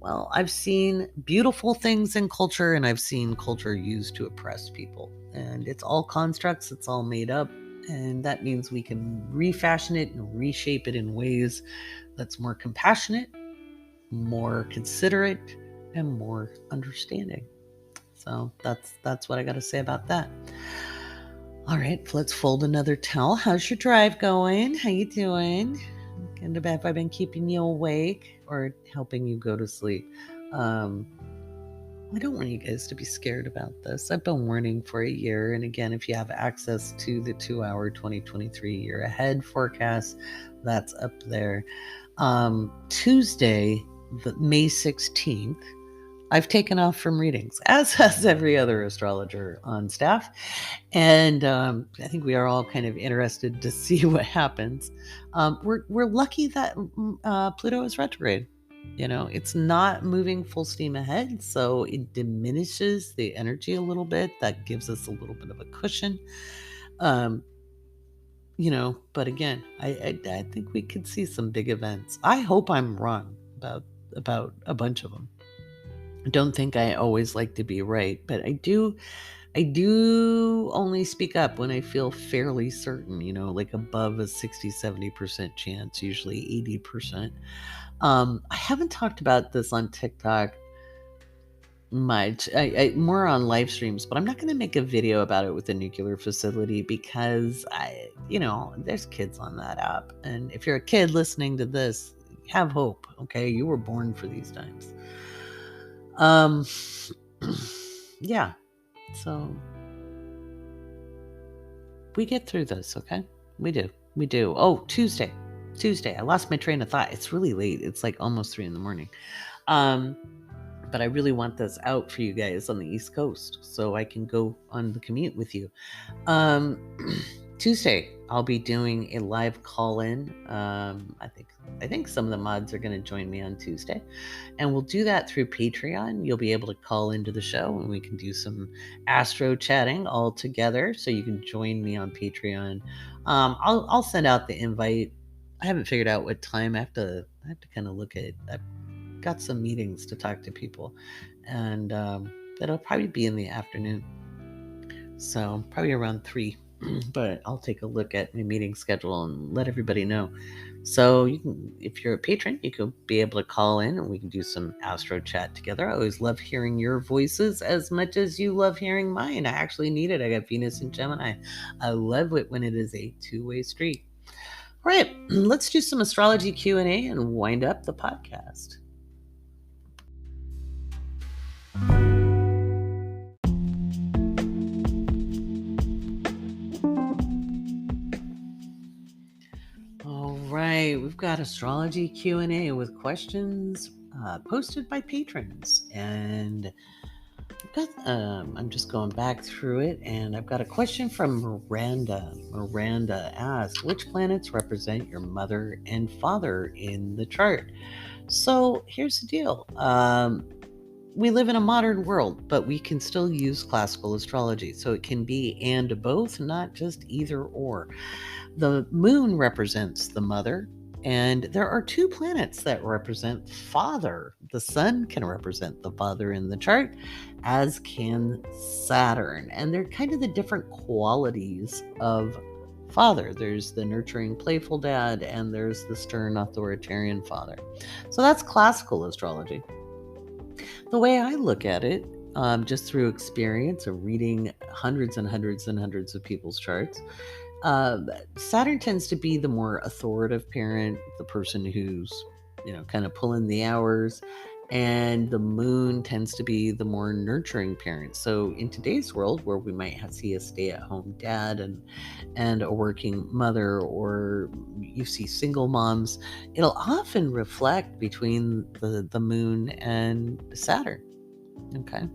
well, I've seen beautiful things in culture, and I've seen culture used to oppress people. And it's all constructs, it's all made up. And that means we can refashion it and reshape it in ways that's more compassionate, more considerate, and more understanding. So that's what I got to say about that. All right, let's fold another towel. How's your drive going? How you doing? And have I been keeping you awake or helping you go to sleep? I don't want you guys to be scared about this. I've been warning for a year. And again, if you have access to the 2-hour 2023 year ahead forecast, that's up there. Tuesday, the May 16th, I've taken off from readings, as has every other astrologer on staff. And I think we are all kind of interested to see what happens. We're lucky that Pluto is retrograde. It's not moving full steam ahead, so it diminishes the energy a little bit. That gives us a little bit of a cushion. Um, but again, I think we could see some big events. I hope I'm wrong about a bunch of them. I don't think I always like to be right, but I do only speak up when I feel fairly certain, like above a 60-70% chance, usually 80%. I haven't talked about this on TikTok much. I more on live streams, but I'm not going to make a video about it with the nuclear facility because there's kids on that app, and if you're a kid listening to this, have hope. Okay, you were born for these times. Yeah. So we get through this, okay? We do. Oh, Tuesday. I lost my train of thought. It's really late. It's like almost 3 a.m. But I really want this out for you guys on the East Coast so I can go on the commute with you. Tuesday, I'll be doing a live call-in. I think some of the mods are going to join me on Tuesday, and we'll do that through Patreon. You'll be able to call into the show, and we can do some astro chatting all together. So you can join me on Patreon. I'll send out the invite. I haven't figured out what time. I have to kind of look at. I've got some meetings to talk to people, and that'll probably be in the afternoon. So probably around 3. But I'll take a look at my meeting schedule and let everybody know. So you can, if you're a patron, you could be able to call in and we can do some astro chat together. I always love hearing your voices as much as you love hearing mine. I actually need it. I got Venus and Gemini. I love it when it is a two-way street. All right, let's do some astrology Q&A and wind up the podcast. All right, we've got astrology Q&A with questions posted by patrons, and I'm just going back through it, and I've got a question from Miranda. Miranda asks, which planets represent your mother and father in the chart? So here's the deal. We live in a modern world, but we can still use classical astrology. So it can be and both, not just either or. The moon represents the mother, and there are 2 planets that represent father. The sun can represent the father in the chart, as can Saturn. And they're kind of the different qualities of father. There's the nurturing, playful dad, and there's the stern, authoritarian father. So that's classical astrology. The way I look at it, just through experience of reading hundreds and hundreds and hundreds of people's charts, Saturn tends to be the more authoritative parent, the person who's, kind of pulling the hours, and the moon tends to be the more nurturing parent. So in today's world, where we might see a stay-at-home dad and a working mother, or you see single moms, it'll often reflect between the moon and Saturn. Okay.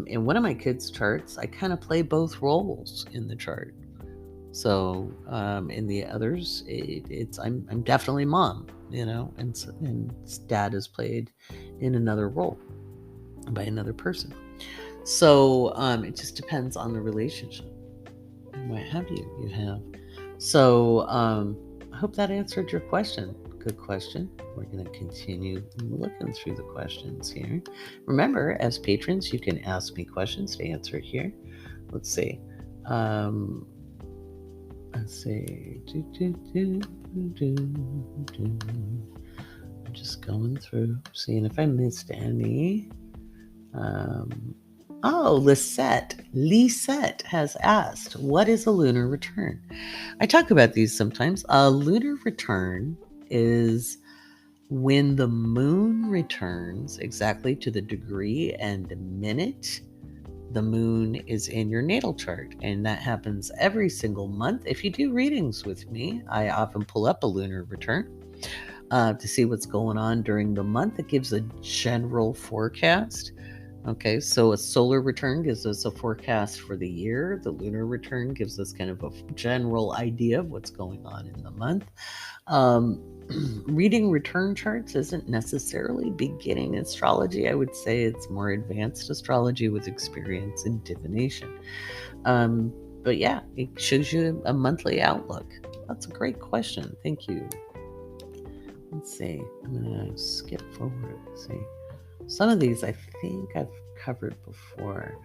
In one of my kids' charts, I kind of play both roles in the chart. So in the others, I'm definitely mom, and dad is played in another role by another person. So it just depends on the relationship and what have you have. So I hope that answered your question. Good question. We're going to continue looking through the questions here. Remember, as patrons, you can ask me questions to answer here. Let's see. Let's see. I'm just going through, seeing if I missed any. Lisette has asked, what is a lunar return? I talk about these sometimes. A lunar return is When the moon returns exactly to the degree and minute the moon is in your natal chart, and that happens every single month. If you do readings with me, I often pull up a lunar return to see what's going on during the month. It gives a general forecast. Okay, so a solar return gives us a forecast for the year. The lunar return gives us kind of a general idea of what's going on in the month. Reading return charts isn't necessarily beginning astrology. I would say it's more advanced astrology with experience in divination. But yeah, it shows you a monthly outlook. That's a great question. Thank you. Let's see. I'm going to skip forward. Let's see. Some of these I think I've covered before.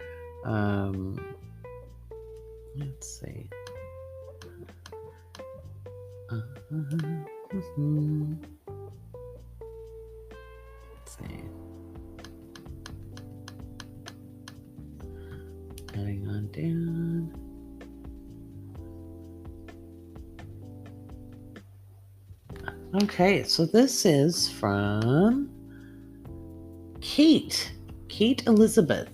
Let's see. Let's see. Going on down. Okay, so this is from Kate Elizabeth.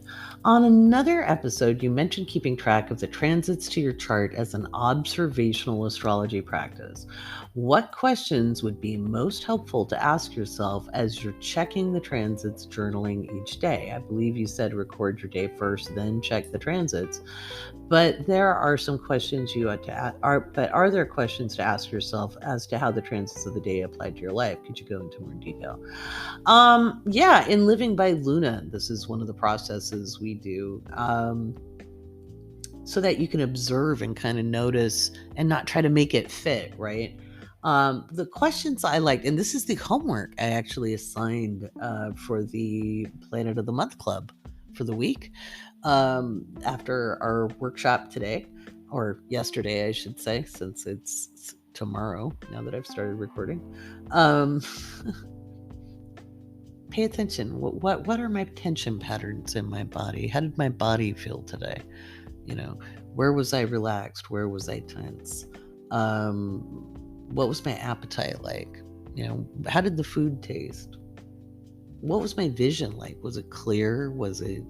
On another episode, you mentioned keeping track of the transits to your chart as an observational astrology practice. What questions would be most helpful to ask yourself as you're checking the transits journaling each day? I believe you said record your day first, then check the transits. But there are some questions you ought to ask. Are there questions to ask yourself as to how the transits of the day apply to your life? Could you go into more detail? Yeah, in Living by Luna, this is one of the processes we do. So that you can observe and kind of notice and not try to make it fit, right? The questions I liked, and this is the homework I actually assigned for the Planet of the Month Club for the week after our workshop today, or yesterday, I should say, since it's tomorrow now that I've started recording. Pay attention. What are my tension patterns in my body? How did my body feel today? Where was I relaxed? Where was I tense? What was my appetite like? How did the food taste? What was my vision like? Was it clear? Was it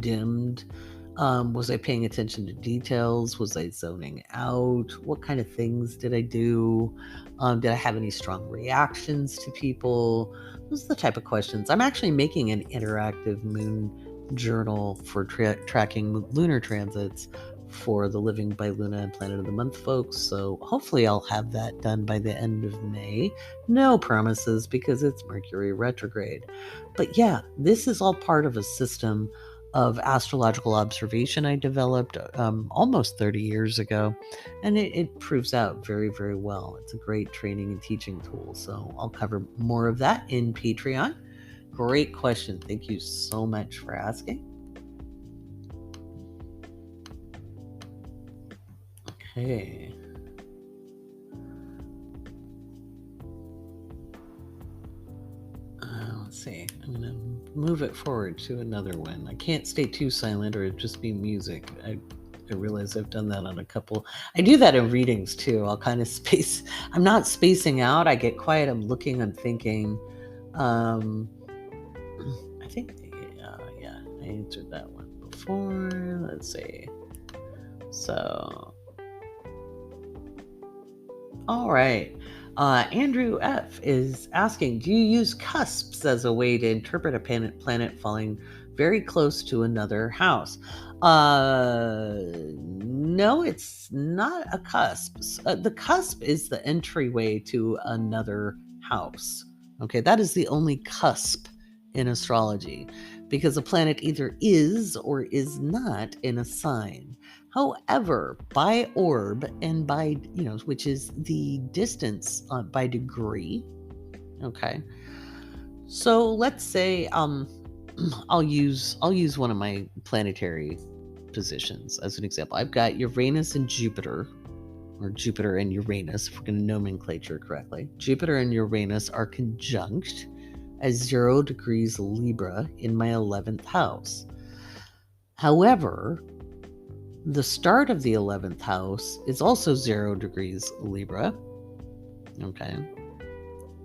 dimmed? Was I paying attention to details? Was I zoning out? What kind of things did I do? Did I have any strong reactions to people? Those are the type of questions. I'm actually making an interactive moon journal for tracking lunar transits for the Living by Luna and Planet of the Month folks. So hopefully I'll have that done by the end of May. No promises because it's Mercury retrograde. But yeah, this is all part of a system of astrological observation I developed almost 30 years ago, and it proves out very, very well. It's a great training and teaching tool. So I'll cover more of that in Patreon. Great question. Thank you so much for asking. Okay. Let's see. I'm going to move it forward to another one. I can't stay too silent or it'd just be music. I realize I've done that on a couple. I do that in readings too. I'll kind of space. I'm not spacing out. I get quiet. I'm looking. I'm thinking. I think, yeah, I answered that one before. Let's see. So, all right. Andrew F. is asking, do you use cusps as a way to interpret a planet falling very close to another house? No, it's not a cusp. The cusp is the entryway to another house. Okay, that is the only cusp in astrology because a planet either is or is not in a sign. However, by orb and by, which is the distance by degree, okay? So let's say I'll use one of my planetary positions as an example. I've got Uranus and Jupiter, or Jupiter and Uranus, if we're going to nomenclature correctly. Jupiter and Uranus are conjunct at 0 degrees Libra in my 11th house. However, the start of the 11th house is also 0 degrees Libra, okay?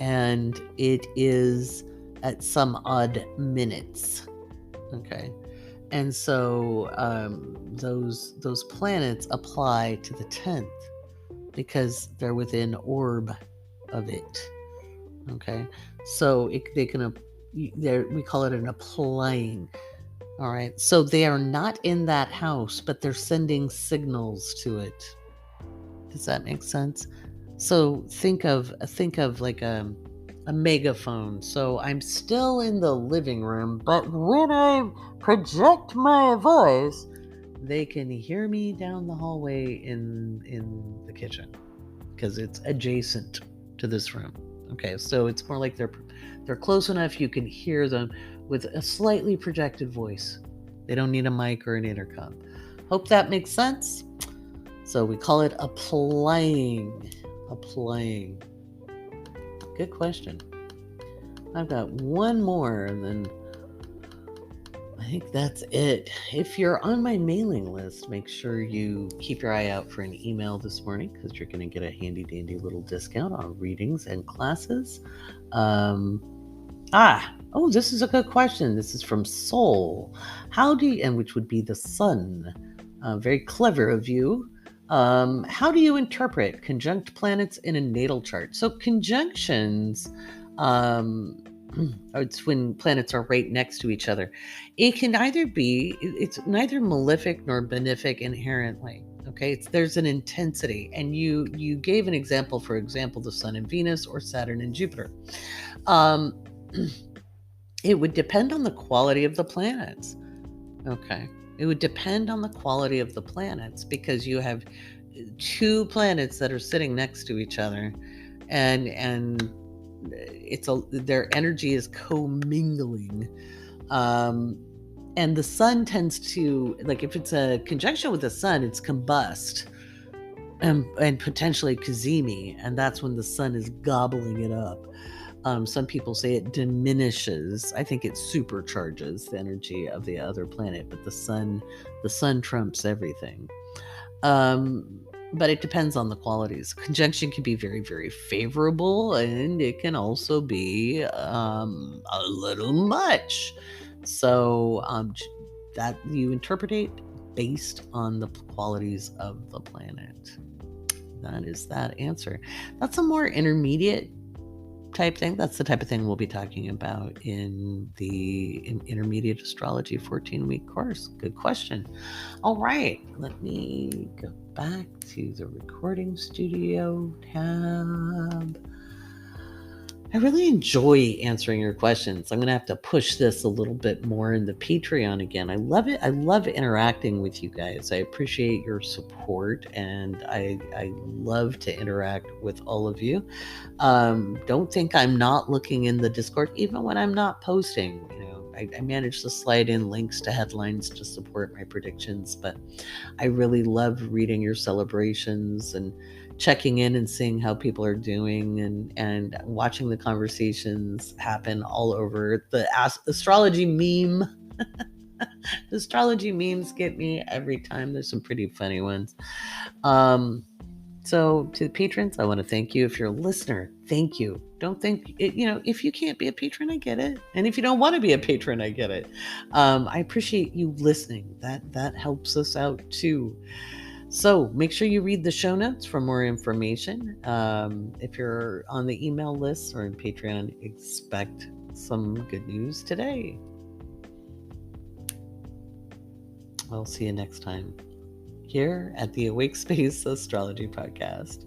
and it is at some odd minutes. Okay. And so those planets apply to the 10th because they're within orb of it. Okay. So they can, we call it an applying. All right. So they are not in that house, but they're sending signals to it. Does that make sense? So think of like a megaphone. So I'm still in the living room, but when I project my voice, they can hear me down the hallway in the kitchen because it's adjacent to this room. Okay, so it's more like they're close enough you can hear them with a slightly projected voice. They don't need a mic or an intercom. Hope that makes sense. So we call it applying. Applying. Good question. I've got one more, and then I think that's it. If you're on my mailing list, make sure you keep your eye out for an email this morning because you're going to get a handy dandy little discount on readings and classes. This is a good question. This is from Soul. How do you, and which would be the sun. Very clever of you. How do you interpret conjunct planets in a natal chart? So conjunctions, it's when planets are right next to each other. It can either be, it's neither malefic nor benefic inherently. Okay, there's an intensity, and you gave an example. For example, the Sun and Venus, or Saturn and Jupiter. It would depend on the quality of the planets. Okay. It would depend on the quality of the planets because you have two planets that are sitting next to each other, and their energy is commingling. And the sun tends to, like, if it's a conjunction with the sun, it's combust and potentially cazimi, and that's when the sun is gobbling it up. Some people say it diminishes. I think it supercharges the energy of the other planet, but the sun trumps everything. But it depends on the qualities. Conjunction can be very, very favorable, and it can also be a little much. So that you interpret based on the qualities of the planet. That is that answer. That's a more intermediate type thing. That's the type of thing we'll be talking about in the Intermediate Astrology 14-week course. Good question. All right, let me go back to the recording studio tab. I really enjoy answering your questions. I'm going to have to push this a little bit more in the Patreon again. I love it. I love interacting with you guys. I appreciate your support, and I love to interact with all of you. Don't think I'm not looking in the Discord, even when I'm not posting. I manage to slide in links to headlines to support my predictions, but I really love reading your celebrations and checking in and seeing how people are doing, and watching the conversations happen all over. The astrology meme. The astrology memes get me every time. There's some pretty funny ones. So to the patrons, I want to thank you. If you're a listener, thank you. Don't think it, if you can't be a patron, I get it. And if you don't want to be a patron, I get it. I appreciate you listening. That helps us out too. So make sure you read the show notes for more information. If you're on the email list or in Patreon, expect some good news today. I'll see you next time here at the Awake Space Astrology Podcast.